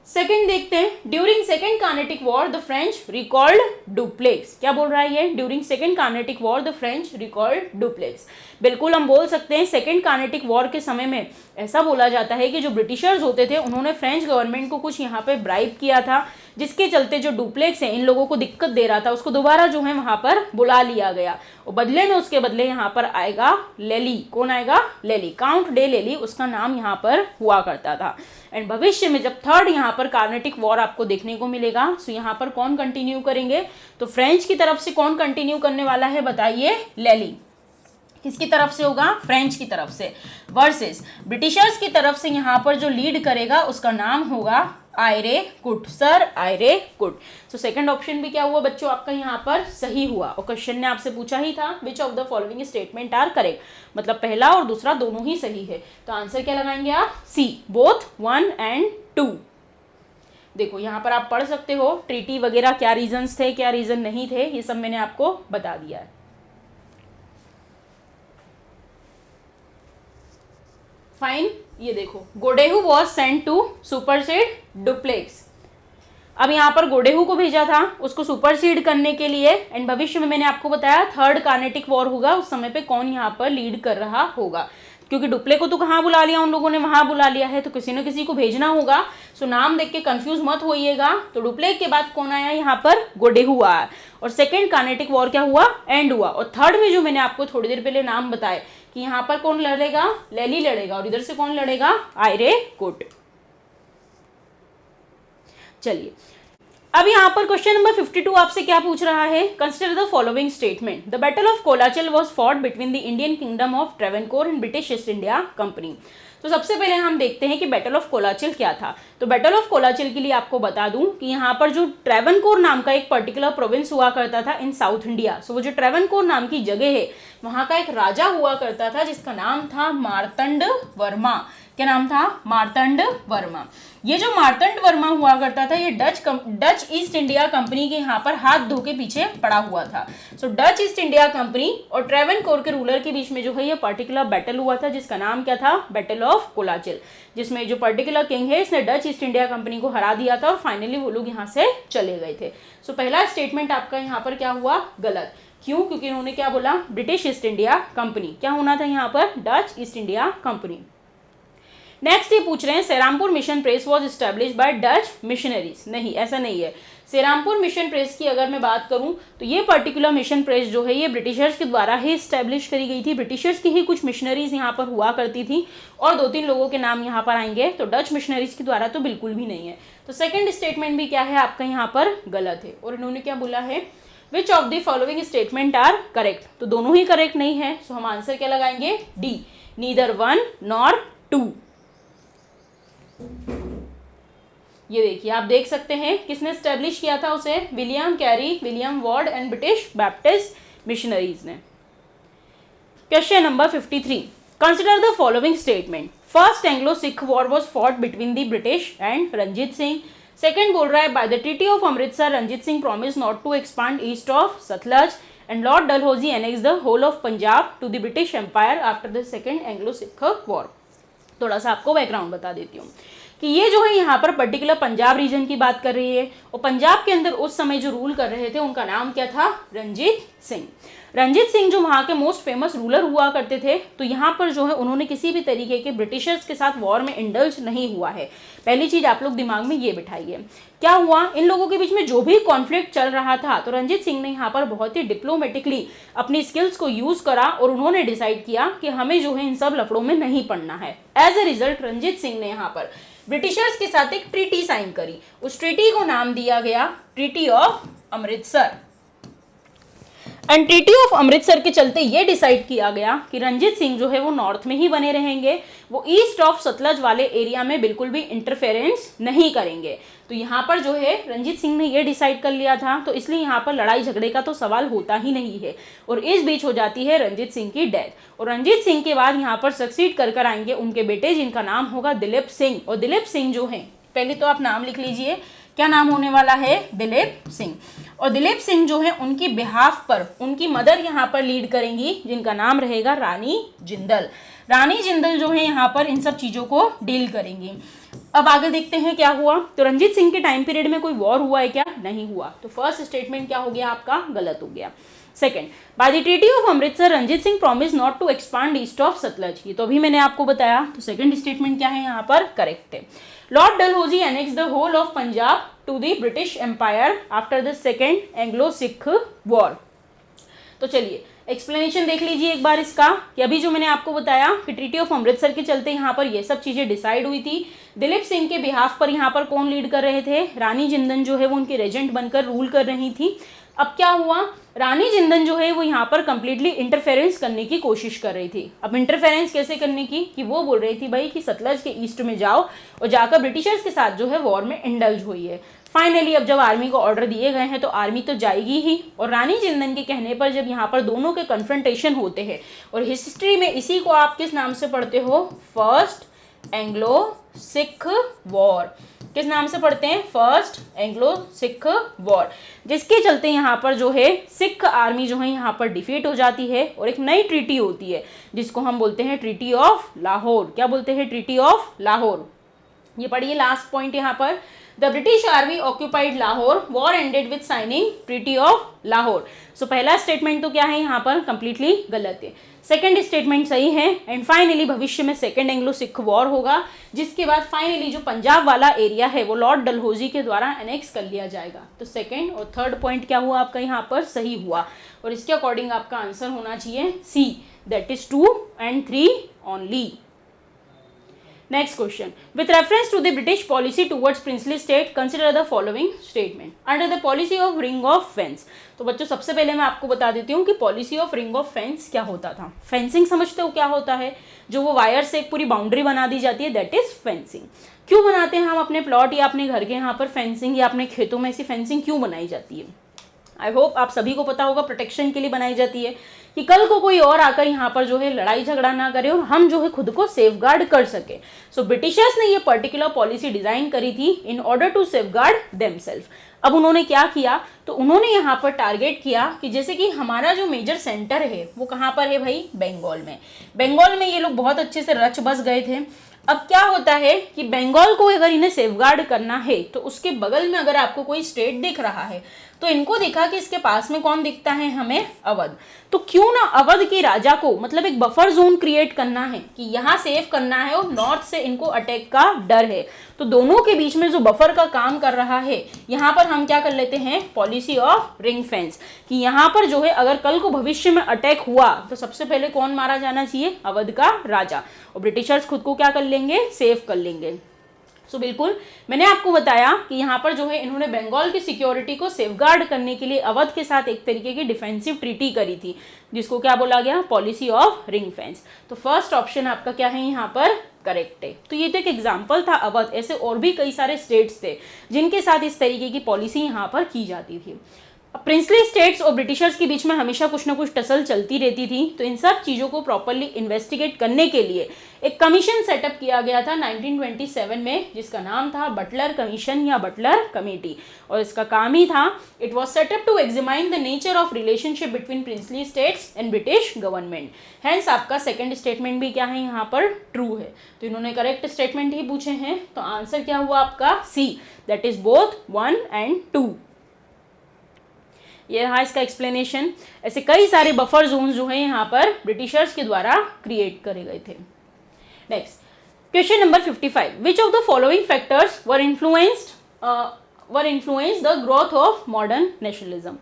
सेकंड देखते हैं, during second Carnatic war the French recalled duplex. क्या बोल रहा है ये, during second Carnatic war the French recalled duplex. बिल्कुल हम बोल सकते हैं सेकंड कार्नेटिक वॉर के समय में ऐसा बोला जाता है कि जो ब्रिटिशर्स होते थे उन्होंने फ्रेंच गवर्नमेंट को कुछ यहाँ पे ब्राइब किया था, जिसके चलते जो डुप्लेक्स है इन लोगों को दिक्कत दे रहा था उसको दोबारा जो है वहां पर बुला लिया गया और बदले में उसके बदले यहाँ पर आएगा लेली। कौन आएगा, लेली, काउंट डे लेली उसका नाम यहाँ पर हुआ करता था। एंड भविष्य में जब थर्ड यहाँ पर कार्नेटिक वॉर आपको देखने को मिलेगा, सो यहाँ पर कौन कंटिन्यू करेंगे, तो फ्रेंच की तरफ से कौन कंटिन्यू करने वाला है बताइए, लेली। किसकी तरफ से होगा, फ्रेंच की तरफ से, वर्सेस ब्रिटिशर्स की तरफ से यहाँ पर जो लीड करेगा उसका नाम होगा आयरे कुट, सर आयरे कुट। सो सेकंड ऑप्शन भी क्या हुआ बच्चों आपका यहाँ पर सही हुआ। और क्वेश्चन ने आपसे पूछा ही था which of the following statement are correct, मतलब पहला और दूसरा दोनों ही सही है। तो आंसर क्या लगाएंगे आप, सी, बोथ 1 and 2। देखो यहाँ पर आप पढ़ सकते हो ट्रीटी वगैरह क्या रीजंस थे क्या रीजन नहीं थे, ये सब मैंने आपको बता दिया है। फाइन, ये देखो Godeheu was sent to supersede Dupleix. अब यहाँ पर गोडेहू को भेजा था उसको सुपरसीड करने के लिए। एंड भविष्य में मैंने आपको बताया थर्ड कार्नेटिक वॉर होगा, उस समय पे कौन यहाँ पर लीड कर रहा होगा, क्योंकि डुप्ले को तो कहाँ बुला लिया उन लोगों ने, वहां बुला लिया है, तो किसी न किसी को भेजना होगा। सो नाम देख के कंफ्यूज मत होइएगा। तो डुप्ले के बाद कौन आया यहाँ पर, गोडेहू आया। और सेकेंड कार्नेटिक वॉर क्या हुआ, एंड हुआ। और थर्ड में जो मैंने आपको थोड़ी देर पहले नाम बताए कि यहाँ पर कौन लड़ेगा, लेली लड़ेगा, और इधर से कौन लड़ेगा, आयरे कुट। चलिए अब यहाँ पर क्वेश्चन नंबर 52 आपसे क्या पूछ रहा है, consider the following statement. The battle of Colachel was fought between the Indian kingdom of Travancore and British East India Company. तो सबसे पहले हम देखते हैं कि बैटल ऑफ कोलाचिल क्या था। तो बैटल ऑफ कोलाचिल के लिए आपको बता दूं कि यहाँ पर जो ट्रेवेनकोर नाम का एक पर्टिकुलर प्रोविंस हुआ करता था इन साउथ इंडिया। सो वो जो ट्रेवेनकोर नाम की जगह है वहाँ का एक राजा हुआ करता था जिसका नाम था मार्तंड वर्मा। क्या नाम था, मार्तंड वर्मा। ये जो मार्तंड वर्मा हुआ करता था ये डच ईस्ट इंडिया कंपनी के यहाँ पर हाथ धो के पीछे पड़ा हुआ था। सो डच ईस्ट इंडिया कंपनी और ट्रेवेनकोर के रूलर के बीच में जो है ये पर्टिकुलर बैटल हुआ था जिसका नाम क्या था, बैटल ऑफ कोलाचिल, जिसमें जो पर्टिकुलर किंग है इसने डच ईस्ट इंडिया कंपनी को हरा दिया था और फाइनली वो लोग यहाँ से चले गए थे। सो पहला स्टेटमेंट आपका यहाँ पर क्या हुआ, गलत। क्यों, क्योंकि इन्होंने क्या बोला, ब्रिटिश ईस्ट इंडिया कंपनी। क्या होना था यहाँ पर, Dutch east India company. Next ये पूछ रहे हैं Serampore mission press was establish by Dutch missionaries. नहीं, ऐसा नहीं है। सेरामपुर मिशन प्रेस की अगर मैं बात करूं तो ये पर्टिकुलर मिशन प्रेस जो है ये ब्रिटिशर्स के द्वारा ही स्टैब्लिश करी गई थी। ब्रिटिशर्स की ही कुछ मिशनरीज यहाँ पर हुआ करती थी और 2-3 लोगों के नाम यहाँ पर आएंगे, तो डच मिशनरीज के द्वारा तो बिल्कुल भी नहीं है। तो सेकेंड स्टेटमेंट भी क्या है आपका यहाँ पर गलत है। और इन्होंने क्या बोला है, which of the following statement are correct, तो दोनों ही करेक्ट नहीं है। सो हम आंसर क्या लगाएंगे, डी, नीदर 1 नॉर 2। ये देखिए आप देख सकते हैं किसने स्टैब्लिश किया था उसे, William Carey, William Ward and British Baptist missionaries ने। Question number 53, consider the following statement. First Anglo Sikh war was fought between the British and Ranjit Singh. Second बोल रहा है by the treaty of Amritsar Ranjit Singh promise not to expand east of Sutlej and Lord Dalhousie annex the whole of Punjab to the British empire after the second Anglo Sikh war. थोड़ा सा आपको background बता देती हूँ कि ये जो है यहाँ पर पर्टिकुलर पंजाब रीजन की बात कर रही है और पंजाब के अंदर उस समय जो रूल कर रहे थे उनका नाम क्या था, रंजीत सिंह। रंजीत सिंह जो वहाँ के मोस्ट फेमस रूलर हुआ करते थे, तो यहाँ पर जो है उन्होंने किसी भी तरीके के ब्रिटिशर्स के साथ वॉर में इंडल्ज नहीं हुआ है। पहली चीज आप लोग दिमाग में ये बिठाइए। क्या हुआ, इन लोगों के बीच में जो भी कॉन्फ्लिक्ट चल रहा था तो रंजीत सिंह ने यहाँ पर बहुत ही डिप्लोमेटिकली अपनी स्किल्स को यूज करा और उन्होंने डिसाइड किया कि हमें जो है इन सब लफड़ों में नहीं पड़ना है। As a result Ranjit Singh ने यहाँ पर ब्रिटिशर्स के साथ एक ट्रीटी साइन करी। उस ट्रीटी को नाम दिया गया treaty of Amritsar. And treaty of Amritsar के चलते ये डिसाइड किया गया कि रंजीत सिंह जो है वो नॉर्थ में ही बने रहेंगे, वो ईस्ट ऑफ सतलज वाले एरिया में बिल्कुल भी इंटरफेरेंस नहीं करेंगे। तो यहाँ पर जो है रंजीत सिंह ने ये डिसाइड कर लिया था, तो इसलिए यहाँ पर लड़ाई झगड़े का तो सवाल होता ही नहीं है। और इस बीच हो जाती है रंजीत सिंह की डेथ। और रंजीत सिंह के बाद यहाँ पर सक्सीड कर आएंगे उनके बेटे जिनका नाम होगा दिलीप सिंह। और दिलीप सिंह जो है, पहले तो आप नाम लिख लीजिए, क्या नाम होने वाला है, दिलीप सिंह। और दिलीप सिंह जो है उनकी बिहाफ पर उनकी मदर यहाँ पर लीड करेंगी जिनका नाम रहेगा रानी जिंदल। रानी जिंदल जो है यहाँ पर इन सब चीज़ों को डील करेंगी। अब आगे देखते हैं क्या हुआ। तो रंजीत सिंह के टाइम पीरियड में कोई वॉर हुआ है क्या, नहीं हुआ। तो फर्स्ट स्टेटमेंट क्या हो गया आपका, गलत हो गया। Second, by the treaty of Amritsar Ranjit Singh promise not to expand east of Sutlej, ये तो अभी मैंने आपको बताया। तो सेकंड स्टेटमेंट क्या है यहाँ पर, करेक्ट है। Lord Dalhousie annex the whole of Punjab to the British empire after the second Anglo Sikh war. तो चलिए एक्सप्लेनेशन देख लीजिए एक बार इसका, कि अभी जो मैंने आपको बताया कि ट्रीटी ऑफ अमृतसर के चलते यहाँ पर ये सब चीज़ें डिसाइड हुई थी। दिलीप सिंह के बिहाफ पर यहाँ पर कौन लीड कर रहे थे, रानी जिंदन जो है वो उनके रेजेंट बनकर रूल कर रही थी। अब क्या हुआ, रानी जिंदन जो है वो यहाँ पर कंप्लीटली इंटरफेरेंस करने की कोशिश कर रही थी। अब इंटरफेरेंस कैसे करने की, कि वो बोल रही थी भाई कि सतलज के ईस्ट में जाओ और जाकर ब्रिटिशर्स के साथ जो है वॉर में इंडल्ज हुई है। फाइनली अब जब आर्मी को ऑर्डर दिए गए हैं तो आर्मी तो जाएगी ही। और रानी जिंदन के कहने पर जब यहाँ पर दोनों के कन्फ्रंटेशन होते हैं, और हिस्ट्री में इसी को आप किस नाम से पढ़ते हो, फर्स्ट एंग्लो सिख वॉर। किस नाम से पढ़ते हैं, फर्स्ट एंग्लो सिख वॉर, जिसके चलते यहाँ पर जो है सिख आर्मी जो है यहाँ पर डिफीट हो जाती है और एक नई ट्रीटी होती है जिसको हम बोलते हैं ट्रीटी ऑफ लाहौर। क्या बोलते हैं, ट्रीटी ऑफ लाहौर। ये पढ़िए लास्ट पॉइंट यहाँ पर, the British army occupied Lahore, war ended with signing treaty of Lahore. So पहला स्टेटमेंट तो क्या है यहाँ पर, कंप्लीटली गलत है। सेकेंड स्टेटमेंट सही है। एंड फाइनली भविष्य में सेकेंड एंग्लो सिख वॉर होगा, जिसके बाद फाइनली जो पंजाब वाला एरिया है वो लॉर्ड डलहौजी के द्वारा एनेक्स कर लिया जाएगा। तो सेकेंड और थर्ड पॉइंट क्या हुआ आपका यहाँ पर, सही हुआ। और इसके अकॉर्डिंग आपका आंसर होना चाहिए C, that is 2 and 3 only. Next question. With reference to the British policy towards princely state, consider the following statement. Under the policy of ring of fence. तो बच्चों सबसे पहले मैं आपको बता देती हूँ कि policy of ring of fence क्या होता था। फेंसिंग समझते हो क्या होता है, जो वो वायर से एक पूरी बाउंड्री बना दी जाती है, दैट इज फेंसिंग। क्यों बनाते हैं हम अपने प्लॉट या अपने घर के यहाँ पर फेंसिंग, या अपने खेतों में ऐसी फेंसिंग क्यों बनाई जाती है? आई होप आप सभी को पता होगा, प्रोटेक्शन के लिए बनाई जाती है कि कल को कोई और आकर यहाँ पर जो है लड़ाई झगड़ा ना करे और हम जो है खुद को सेफगार्ड कर सके। सो ब्रिटिशर्स ने ये पर्टिकुलर पॉलिसी डिजाइन करी थी in order to safeguard themselves. अब उन्होंने क्या किया, तो उन्होंने यहाँ पर टारगेट किया कि जैसे कि हमारा जो मेजर सेंटर है वो कहाँ पर है भाई, बंगाल में। बंगाल में ये लोग बहुत अच्छे से रच बस गए थे। अब क्या होता है कि बंगाल को अगर इन्हें सेफगार्ड करना है तो उसके बगल में अगर आपको कोई स्टेट दिख रहा है तो इनको देखा कि इसके पास में कौन दिखता है हमें, अवध। तो क्यों ना अवध के राजा को मतलब एक बफर जोन क्रिएट करना है कि यहाँ सेव करना है और नॉर्थ से इनको अटैक का डर है। तो दोनों के बीच में जो बफर का काम कर रहा है, यहाँ पर हम क्या कर लेते हैं, पॉलिसी ऑफ रिंग फेंस, कि यहाँ पर जो है अगर कल को भविष्य में अटैक हुआ तो सबसे पहले कौन मारा जाना चाहिए, अवध का राजा, और ब्रिटिशर्स खुद को क्या कर लेंगे, सेव कर लेंगे। सो बिल्कुल मैंने आपको बताया कि यहाँ पर जो है इन्होंने बंगाल की सिक्योरिटी को सेफगार्ड करने के लिए अवध के साथ एक तरीके की डिफेंसिव ट्रीटी करी थी, जिसको क्या बोला गया, पॉलिसी ऑफ रिंग फेंस। तो फर्स्ट ऑप्शन आपका क्या है यहाँ पर, करेक्ट है। तो ये तो एक एग्जाम्पल था अवध, ऐसे और भी कई सारे स्टेट्स थे जिनके साथ इस तरीके की पॉलिसी यहाँ पर की जाती थी। प्रिंसली स्टेट्स और ब्रिटिशर्स के बीच में हमेशा कुछ ना कुछ टसल चलती रहती थी, तो इन सब चीज़ों को प्रॉपरली इन्वेस्टिगेट करने के लिए एक कमीशन सेटअप किया गया था 1927 में, जिसका नाम था बटलर कमीशन या बटलर कमेटी। और इसका काम ही था, it was set up to examine the nature of relationship between princely states and British government. Hence आपका सेकेंड स्टेटमेंट भी क्या है यहाँ पर, ट्रू है। तो इन्होंने करेक्ट स्टेटमेंट ही पूछे हैं, तो आंसर क्या हुआ आपका, सी, दैट इज बोथ 1 and 2। ये रहा इसका एक्सप्लेनेशन। ऐसे कई सारे बफर जोन जो है यहाँ पर ब्रिटिशर्स के द्वारा क्रिएट करे गए थे। Next question number 55, which of the following factors were influence the growth of modern nationalism.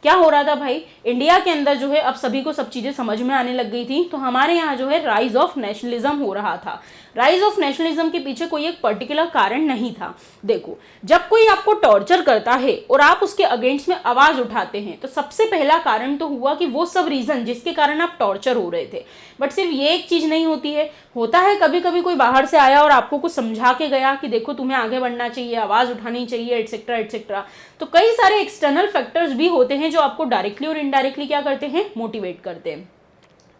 क्या हो रहा था भाई, इंडिया के अंदर जो है अब सभी को सब चीज़ें समझ में आने लग गई थी, तो हमारे यहाँ जो है राइज ऑफ नेशनलिज्म हो रहा था। राइज ऑफ नेशनलिज्म के पीछे कोई एक पर्टिकुलर कारण नहीं था। देखो, जब कोई आपको टॉर्चर करता है और आप उसके अगेंस्ट में आवाज़ उठाते हैं, तो सबसे पहला कारण तो हुआ कि वो सब रीज़न जिसके कारण आप टॉर्चर हो रहे थे। बट सिर्फ ये एक चीज़ नहीं होती है, होता है कभी कभी कोई बाहर से आया और आपको कुछ समझा के गया कि देखो तुम्हें आगे बढ़ना चाहिए, आवाज़ उठानी चाहिए, एटसेट्रा एटसेट्रा। तो कई सारे एक्सटर्नल फैक्टर्स भी होते हैं जो आपको डायरेक्टली और इनडायरेक्टली क्या करते हैं, मोटिवेट करते हैं।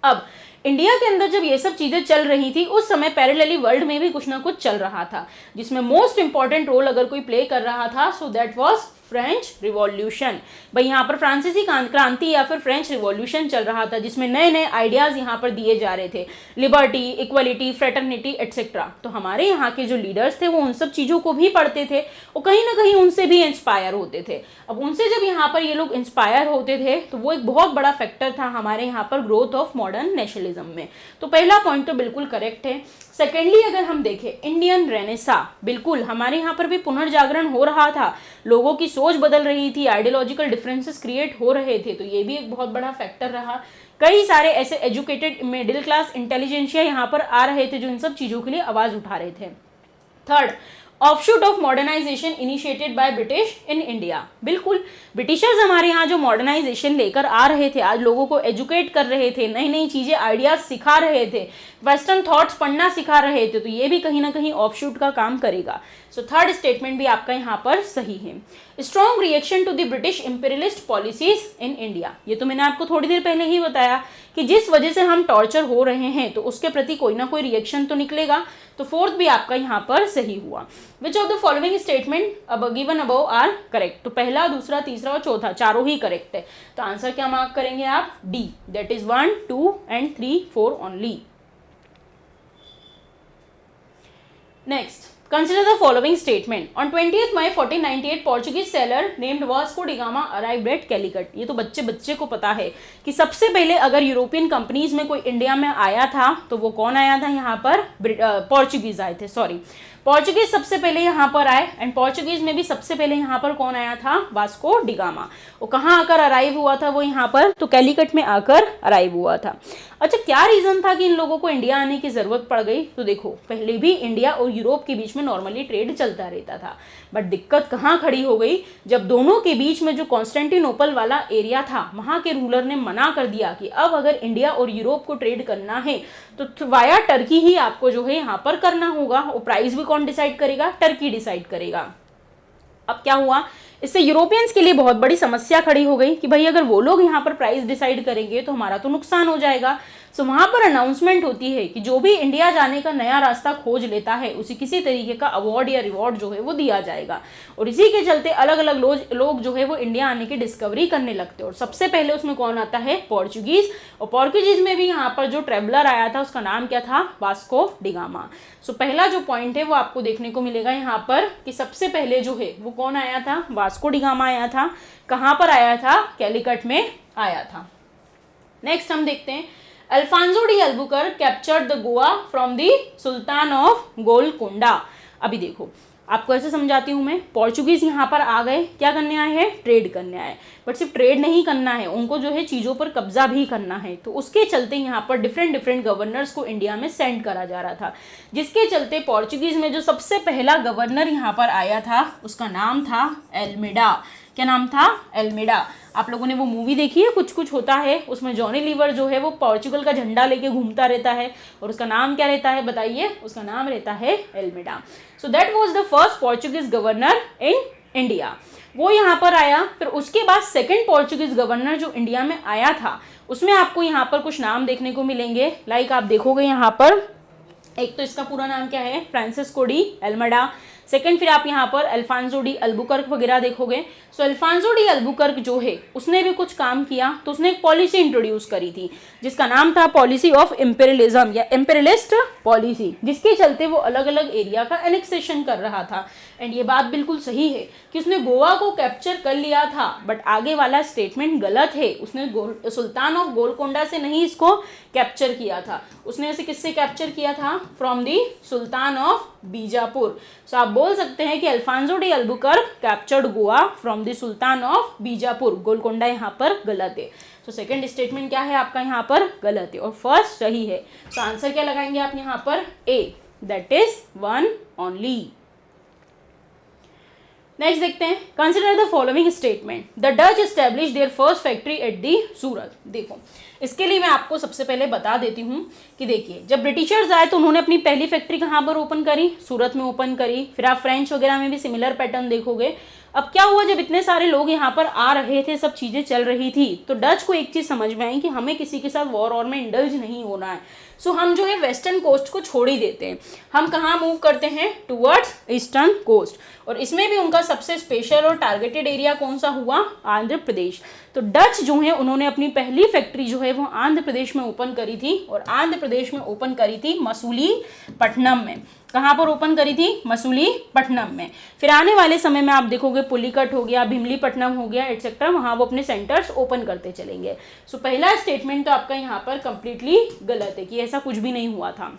अब इंडिया के अंदर जब ये सब चीज़ें चल रही थी, उस समय पैरेलली वर्ल्ड में भी कुछ ना कुछ चल रहा था, जिसमें मोस्ट इंपॉर्टेंट रोल अगर कोई प्ले कर रहा था, so that was French revolution. भाई यहाँ पर फ्रांसीसी क्रांति या फिर फ्रेंच रिवॉल्यूशन चल रहा था, जिसमें नए नए आइडियाज़ यहाँ पर दिए जा रहे थे, लिबर्टी, इक्वलिटी, फ्रेटर्निटी एटसेट्रा। तो हमारे यहाँ के जो लीडर्स थे वो उन सब चीज़ों को भी पढ़ते थे और कहीं ना कहीं उनसे भी इंस्पायर होते थे। अब उनसे जब यहाँ पर ये लोग इंस्पायर होते थे, तो वो एक बहुत बड़ा फैक्टर था हमारे यहाँ पर ग्रोथ ऑफ मॉडर्न नेशनलिज्म में। तो पहला पॉइंट तो बिल्कुल करेक्ट है। सेकेंडली अगर हम देखें, इंडियन रेनेसा, बिल्कुल हमारे यहाँ पर भी पुनर्जागरण हो रहा था, लोगों की सोच बदल रही थी, आइडियोलॉजिकल डिफरेंसेस क्रिएट हो रहे थे, तो ये भी एक बहुत बड़ा फैक्टर रहा। कई सारे ऐसे एजुकेटेड मिडिल क्लास इंटेलिजेंशिया यहाँ पर आ रहे थे जो इन सब चीज़ों के लिए आवाज़ उठा रहे थे। Third, offshoot of modernisation initiated by British in India. बिल्कुल ब्रिटिशर्स हमारे यहाँ जो मॉडर्नाइजेशन लेकर आ रहे थे, आज लोगों को एजुकेट कर रहे थे, नई नई चीज़ें आइडियाज सिखा रहे थे, वेस्टर्न थॉट्स पढ़ना सिखा रहे थे, तो ये भी कहीं ना कहीं ऑफशूट का काम करेगा। सो थर्ड स्टेटमेंट भी आपका यहाँ पर सही है। Strong reaction to the British imperialist policies in India, ये तो मैंने आपको थोड़ी देर पहले ही बताया कि जिस वजह से हम टॉर्चर हो रहे हैं तो उसके प्रति कोई ना कोई रिएक्शन तो निकलेगा। तो फोर्थ भी आपका यहाँ पर सही हुआ। Which of the following statement given above are correct. तो पहला, दूसरा, तीसरा और चौथा चारों ही करेक्ट है। तो आंसर क्या मार्क करेंगे आप, D, that is 1, 2 and 3, 4 only. Next, consider the following statement. On 20th May 1498, Portuguese sailor named Vasco da Gama arrived at Calicut. ये तो बच्चे को पता है कि सबसे पहले अगर यूरोपियन कंपनीज में कोई इंडिया में आया था तो वो कौन आया था, यहाँ पर पोर्चुगीज आए थे, सॉरी पोर्चुगीज सबसे पहले यहाँ पर आए। एंड पोर्चुगीज में भी सबसे पहले यहाँ पर कौन आया था, वास्को डी गामा। वो कहाँ आकर अराइव हुआ था, वो यहाँ पर तो कैलिकट में आकर अराइव हुआ था। अच्छा, क्या रीज़न था कि इन लोगों को इंडिया आने की ज़रूरत पड़ गई? तो देखो, पहले भी इंडिया और यूरोप के बीच में नॉर्मली ट्रेड चलता रहता था, बट दिक्कत कहाँ खड़ी हो गई, जब दोनों के बीच में जो कॉन्स्टेंटिनोपल वाला एरिया था, वहाँ के रूलर ने मना कर दिया कि अब अगर इंडिया और यूरोप को ट्रेड करना है तो वाया टर्की ही आपको जो है यहाँ पर करना होगा। और प्राइस भी कौन डिसाइड करेगा, टर्की डिसाइड करेगा। अब क्या हुआ, इससे यूरोपियंस के लिए बहुत बड़ी समस्या खड़ी हो गई कि भाई अगर वो लोग यहाँ पर प्राइस डिसाइड करेंगे तो हमारा तो नुकसान हो जाएगा। सो वहाँ पर अनाउंसमेंट होती है कि जो भी इंडिया जाने का नया रास्ता खोज लेता है उसे किसी तरीके का अवार्ड या रिवॉर्ड जो है वो दिया जाएगा। और इसी के चलते अलग अलग लोग जो है वो इंडिया आने की डिस्कवरी करने लगते हैं। और सबसे पहले उसमें कौन आता है? पोर्चुगीज। और पोर्चुगीज में भी यहाँ पर जो ट्रेवलर आया था उसका नाम क्या था? Vasco da Gama. सो पहला जो पॉइंट है वो आपको देखने को मिलेगा यहाँ पर कि सबसे पहले जो है वो कौन आया था? वास्को डिगामा आया था। कहाँ पर आया था? कैलिकट में आया था। नेक्स्ट हम देखते हैं, Alfonso de Albuquerque captured the Goa from the sultan of Golconda. अभी देखो आपको ऐसे समझाती हूँ मैं, पोर्चुगीज यहाँ पर आ गए, क्या करने आए हैं? ट्रेड करने आए। बट सिर्फ ट्रेड नहीं करना है, उनको जो है चीज़ों पर कब्जा भी करना है। तो उसके चलते यहाँ पर डिफरेंट गवर्नर्स को इंडिया में सेंड करा जा रहा था, जिसके चलते पोर्चुगीज में जो सबसे पहला गवर्नर यहाँ पर आया था उसका नाम था एल्मेडा। क्या नाम था? एल्मेडा। आप लोगों ने वो मूवी देखी है कुछ कुछ होता है, उसमें जॉनी लीवर जो है वो पोर्चुगल का झंडा लेके घूमता रहता है और उसका नाम क्या रहता है? बताइए। उसका नाम रहता है एल्मेडा। So that was the first Portuguese governor in India. वो यहाँ पर आया। फिर उसके बाद सेकंड पोर्चुगीज गवर्नर जो इंडिया में आया था उसमें आपको यहाँ पर कुछ नाम देखने को मिलेंगे। लाइक आप देखोगे यहाँ पर, एक तो इसका पूरा नाम क्या है? Francisco de एल्मेडा। सेकंड फिर आप यहाँ पर अल्फांसो डी अल्बुकर्क वगैरह देखोगे। सो अल्फांसो डी अल्बुकर्क जो है उसने भी कुछ काम किया, तो उसने एक पॉलिसी इंट्रोड्यूस करी थी जिसका नाम था पॉलिसी ऑफ इम्पेरियलिज्म या इम्पेरियलिस्ट पॉलिसी, जिसके चलते वो अलग अलग एरिया का एनेक्सेशन कर रहा था। एंड ये बात बिल्कुल सही है कि उसने गोवा को कैप्चर कर लिया था, बट आगे वाला स्टेटमेंट गलत है। उसने सुल्तान ऑफ गोलकोंडा से नहीं इसको कैप्चर किया था, उसने इसे किससे कैप्चर किया था? From the sultan of Bijapur. So आप बोल सकते हैं कि Alfonso de Albuquerque captured Goa from the sultan of Bijapur. Golconda यहाँ पर गलत है। तो सेकंड स्टेटमेंट क्या है आपका? यहाँ पर गलत है और फर्स्ट सही है। तो आंसर क्या लगाएंगे आप यहाँ पर? A, that is one only. Next देखते हैं, consider the following statement, the Dutch establish their first factory at the Surat. देखो इसके लिए मैं आपको सबसे पहले बता देती हूँ कि देखिए जब ब्रिटिशर्स आए तो उन्होंने अपनी पहली फैक्ट्री कहाँ पर ओपन करी? सूरत में ओपन करी। फिर आप फ्रेंच वगैरह में भी सिमिलर पैटर्न देखोगे। अब क्या हुआ, जब इतने सारे लोग यहाँ पर आ रहे थे, सब चीज़ें चल रही थी, तो डच को एक चीज़ समझ में आई कि हमें किसी के साथ वॉर में इंडल्ज नहीं होना है। सो हम जो है वेस्टर्न कोस्ट को छोड़ ही देते हैं, हम कहाँ मूव करते हैं? Towards eastern coast. और इसमें भी उनका सबसे स्पेशल और टारगेटेड एरिया कौन सा हुआ? आंध्र प्रदेश। तो डच जो है उन्होंने अपनी पहली फैक्ट्री जो है वो आंध्र प्रदेश में ओपन करी थी, और आंध्र प्रदेश में ओपन करी थी मसूलीपट्टनम में। कहाँ पर ओपन करी थी? मसूलीपट्टनम में। फिर आने वाले समय में आप देखोगे पुलिकट हो गया, भीमलीपट्टनम हो गया, एटसेट्रा, वहाँ वो अपने सेंटर्स ओपन करते चलेंगे। सो पहला स्टेटमेंट तो आपका यहाँ पर कंप्लीटली गलत है कि ऐसा कुछ भी नहीं हुआ था।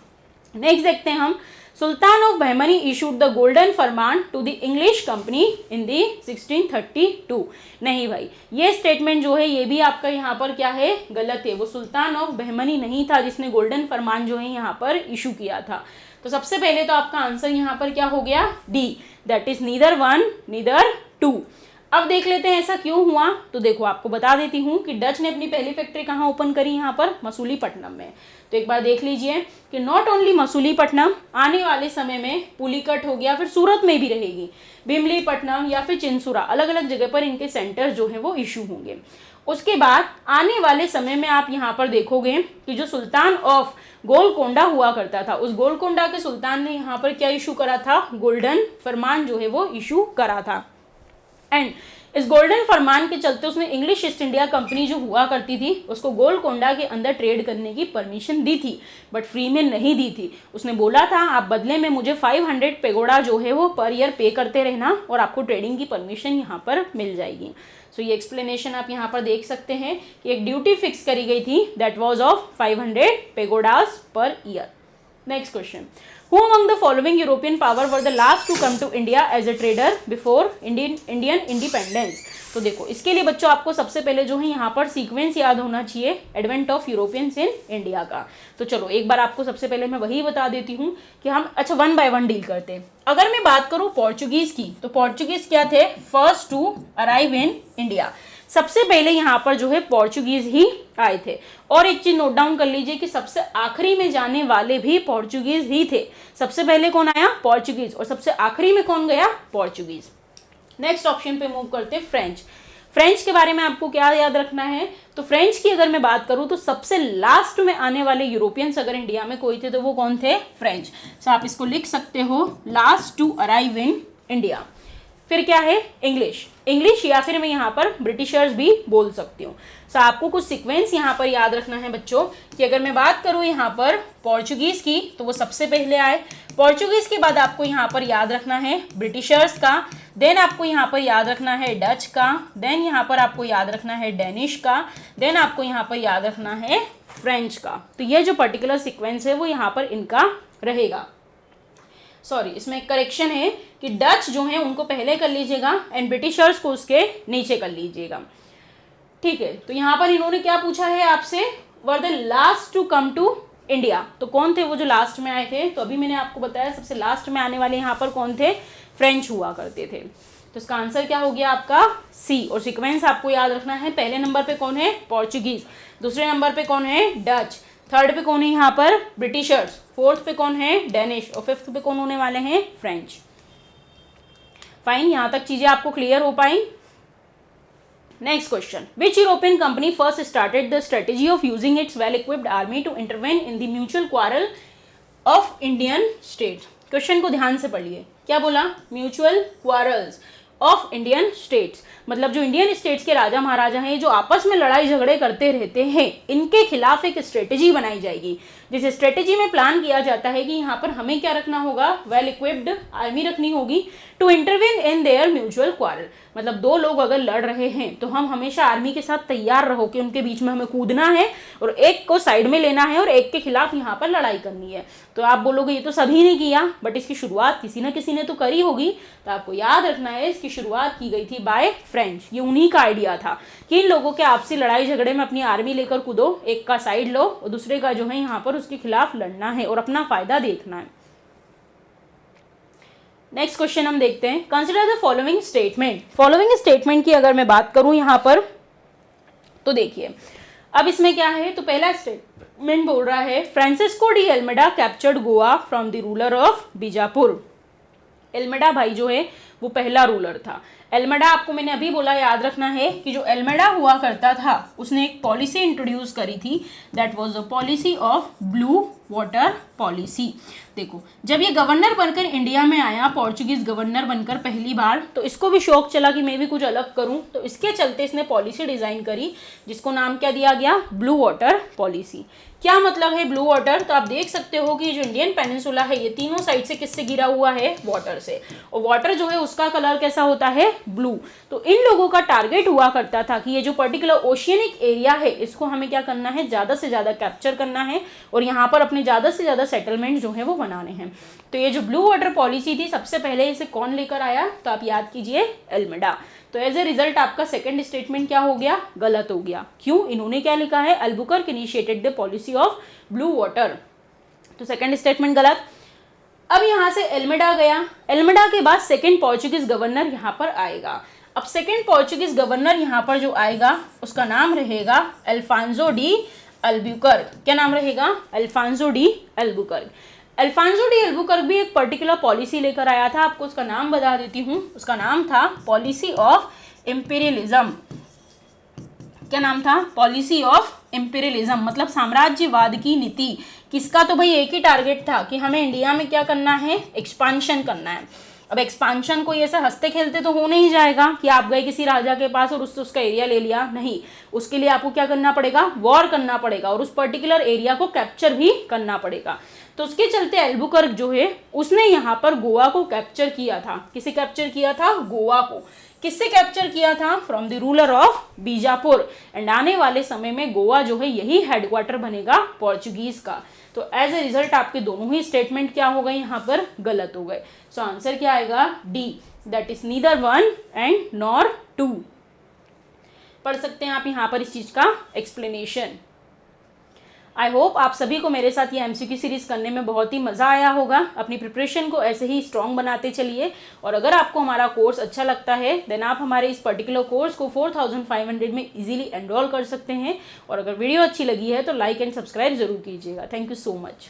नेक्स्ट देखते हैं हम, sultan of Bahmani issued the golden farman to the English company in the 1632। नहीं भाई, ये स्टेटमेंट जो है ये भी आपका यहाँ पर क्या है? गलत है। वो सुल्तान ऑफ बहमनी नहीं था जिसने गोल्डन फरमान जो है यहाँ पर इशू किया था। तो सबसे पहले तो आपका आंसर यहाँ पर क्या हो गया? D, that is neither one neither two. अब देख लेते हैं ऐसा क्यों हुआ। तो देखो आपको बता देती हूँ कि डच ने अपनी पहली फैक्ट्री कहाँ ओपन करी? यहाँ पर मसूलीपट्टनम में। तो एक बार देख लीजिए कि नॉट ओनली मसूलीपट्टनम, आने वाले समय में पुलिकट हो गया, फिर सूरत में भी रहेगी, भीमलीपट्टनम या फिर चिंसुरा, अलग अलग जगह पर इनके सेंटर जो है वो इशू होंगे। उसके बाद आने वाले समय में आप यहाँ पर देखोगे कि जो सुल्तान ऑफ गोलकोंडा हुआ करता था, उस गोलकोंडा के सुल्तान ने यहाँ पर क्या इशू करा था? गोल्डन फरमान जो है वो इशू करा था। एंड इस गोल्डन फरमान के चलते उसने इंग्लिश ईस्ट इंडिया कंपनी जो हुआ करती थी उसको गोलकोंडा के अंदर ट्रेड करने की परमिशन दी थी, बट फ्री में नहीं दी थी। उसने बोला था आप बदले में मुझे 500 पेगोडा जो है वो पर ईयर पे करते रहना और आपको ट्रेडिंग की परमिशन यहाँ पर मिल जाएगी। सो ये एक्सप्लेनेशन आप यहाँ पर देख सकते हैं कि एक ड्यूटी फिक्स करी गई थी, that was of 500 pagodas per year. Next question, Who among the following European power were the last to come to India as a trader before Indian independence? तो देखो इसके लिए बच्चों आपको सबसे पहले जो है यहाँ पर सीक्वेंस याद होना चाहिए advent of Europeans in India का। तो चलो एक बार आपको सबसे पहले मैं वही बता देती हूँ कि हम अच्छा वन बाय वन डील करते हैं। अगर मैं बात करूँ पोर्चुगीज की, तो पोर्चुगीज क्या थे? First to arrive in India. सबसे पहले यहाँ पर जो है पोर्चुगीज ही आए थे। और एक चीज नोट डाउन कर लीजिए कि सबसे आखिरी में जाने वाले भी पोर्चुगीज ही थे। सबसे पहले कौन आया? पोर्चुगीज, और सबसे आखिरी में कौन गया? पोर्चुगीज। नेक्स्ट ऑप्शन पे मूव करते हैं, फ्रेंच। फ्रेंच के बारे में आपको क्या याद रखना है, तो फ्रेंच की अगर मैं बात करूं तो सबसे लास्ट में आने वाले यूरोपियंस अगर इंडिया में कोई थे तो वो कौन थे, फ्रेंच। तो आप इसको लिख सकते हो last to arrive in India. फिर क्या है, इंग्लिश या फिर मैं यहाँ पर ब्रिटिशर्स भी बोल सकती हूँ। सो आपको कुछ सीक्वेंस यहाँ पर याद रखना है बच्चों कि अगर मैं बात करूँ यहाँ पर पोर्चुगीज की तो वो सबसे पहले आए, पोर्चुगीज के बाद आपको यहाँ पर याद रखना है ब्रिटिशर्स का, देन आपको यहाँ पर याद रखना है डच का, देन यहाँ पर आपको याद रखना है डेनिश का, देन आपको यहाँ पर याद रखना है फ्रेंच का। तो ये जो पर्टिकुलर सीक्वेंस है वो यहाँ पर इनका रहेगा। सॉरी, इसमें एक करेक्शन है कि डच जो है उनको पहले कर लीजिएगा एंड ब्रिटिशर्स को उसके नीचे कर लीजिएगा। ठीक है, तो यहाँ पर इन्होंने क्या पूछा है आपसे, were the last to come to India, तो कौन थे वो जो लास्ट में आए थे, तो अभी मैंने आपको बताया सबसे लास्ट में आने वाले यहाँ पर कौन थे, फ्रेंच हुआ करते थे। तो इसका आंसर क्या हो गया आपका सी। और सीक्वेंस आपको याद रखना है, पहले नंबर पे कौन है, पोर्चुगीज, दूसरे नंबर पे कौन है, डच, थर्ड पे कौन है यहाँ पर, ब्रिटिशर्स, फोर्थ पे कौन है, डेनिश, और फिफ्थ पे कौन होने वाले हैं, फ्रेंच। फाइन, यहाँ तक चीजें आपको क्लियर हो पाई। Next question, which European company first started the strategy of using its well equipped army to intervene in the mutual quarrel of Indian state. Question को ध्यान से पढ़िए, क्या बोला, mutual quarrels of Indian states, मतलब जो इंडियन स्टेट्स के राजा महाराजा हैं जो आपस में लड़ाई झगड़े करते रहते हैं, इनके खिलाफ एक स्ट्रेटेजी बनाई जाएगी। जिस स्ट्रेटेजी में प्लान किया जाता है कि यहाँ पर हमें क्या रखना होगा, वेल इक्विप्ड आर्मी रखनी होगी to intervene in their mutual quarrel, मतलब दो लोग अगर लड़ रहे हैं तो हम हमेशा आर्मी के साथ तैयार रहो कि उनके बीच में हमें कूदना है और एक को साइड में लेना है और एक के खिलाफ यहाँ पर लड़ाई करनी है। तो आप बोलोगे ये तो सभी ने किया, बट इसकी शुरुआत किसी न किसी ने तो करी होगी। तो आपको याद रखना है इसकी शुरुआत की गई थी बाय फ्रेंच। ये उन्हीं का आइडिया था कि इन लोगों के आपसी लड़ाई झगड़े में अपनी आर्मी लेकर कूदो, एक का साइड लो और दूसरे का जो है यहाँ पर उसके खिलाफ लड़ना है और अपना फायदा देखना है। नेक्स्ट क्वेश्चन हम देखते हैं, consider the following statement. Following statement की अगर मैं बात करूं यहाँ पर तो देखिए अब इसमें क्या है, तो पहला स्टेटमेंट बोल रहा है Francisco de एल्मेडा captured Goa from the ruler of Bijapur. एल्मेडा भाई जो है वो पहला रूलर था। एल्मेडा आपको मैंने अभी बोला, याद रखना है कि जो एल्मेडा हुआ करता था उसने एक पॉलिसी इंट्रोड्यूस करी थी, that was the policy of blue water policy. देखो जब ये गवर्नर बनकर इंडिया में आया, पोर्चुगीज गवर्नर बनकर पहली बार, तो इसको भी शौक चला कि मैं भी कुछ अलग करूं, तो इसके चलते इसने पॉलिसी डिजाइन करी जिसको नाम क्या दिया गया, ब्लू वाटर पॉलिसी। क्या मतलब है ब्लू वाटर, तो आप देख सकते हो कि जो इंडियन पेनिनसुला है ये तीनों साइड से किससे घिरा हुआ है, वाटर से, और वाटर जो है उसका कलर कैसा होता है, ब्लू। तो इन लोगों का टारगेट हुआ करता था कि ये जो पर्टिकुलर ओशियनिक एरिया है इसको हमें क्या करना है, ज़्यादा से ज़्यादा कैप्चर करना है और यहाँ पर अपने ज़्यादा से ज़्यादा सेटलमेंट जो है वो बनाने हैं। तो ये जो ब्लू वाटर पॉलिसी थी सबसे पहले इसे कौन लेकर आया, तो आप याद कीजिए एल्मेडा। तो एज ए रिजल्ट आपका सेकंड स्टेटमेंट क्या हो गया, गलत हो गया। क्यों, इन्होंने क्या लिखा है, Albuquerque initiated the policy of blue water, तो सेकंड स्टेटमेंट गलत। अब यहाँ से एल्मेडा गया, एल्मेडा के बाद सेकंड पोर्चुगीज गवर्नर यहाँ पर आएगा। अब सेकंड पोर्चुगीज गवर्नर यहाँ पर जो आएगा उसका नाम रहेगा अल्फांसो डी अल्बुकर्क। क्या नाम रहेगा, Alfonso de Albuquerque. Alfonso de Albuquerque भी एक पर्टिकुलर पॉलिसी लेकर आया था, आपको उसका नाम बता देती हूँ, उसका नाम था पॉलिसी ऑफ इंपीरियलिज्म। क्या नाम था, पॉलिसी ऑफ इंपीरियलिज्म, मतलब साम्राज्यवाद की नीति। किसका, तो भाई एक ही टारगेट था कि हमें इंडिया में क्या करना है, एक्सपांशन करना है। अब एक्सपांशन को ऐसे हंसते खेलते तो हो नहीं जाएगा कि आप गए किसी राजा के पास और उससे उसका एरिया ले लिया, नहीं, उसके लिए आपको क्या करना पड़ेगा, वॉर करना पड़ेगा और उस पर्टिकुलर एरिया को कैप्चर भी करना पड़ेगा। तो उसके चलते अल्बुकर्क जो है उसने यहाँ पर गोवा को कैप्चर किया था। किसे कैप्चर किया था, गोवा को। किससे कैप्चर किया था, from the ruler of Bijapur. And आने वाले समय में गोवा जो है यही हेडक्वार्टर बनेगा पोर्चुगीज का। तो एज ए रिजल्ट आपके दोनों ही स्टेटमेंट क्या हो गए, यहाँ पर गलत हो गए। सो आंसर क्या आएगा, D, that is neither 1 and nor 2। पढ़ सकते हैं आप यहाँ पर इस चीज का एक्सप्लेनेशन। आई होप आप सभी को मेरे साथ ये एमसीक्यू सीरीज करने में बहुत ही मज़ा आया होगा। अपनी प्रिपरेशन को ऐसे ही स्ट्रॉन्ग बनाते चलिए, और अगर आपको हमारा कोर्स अच्छा लगता है देन आप हमारे इस पर्टिकुलर कोर्स को 4500 में इजीली एनरोल कर सकते हैं। और अगर वीडियो अच्छी लगी है तो लाइक एंड सब्सक्राइब जरूर कीजिएगा। Thank you so much.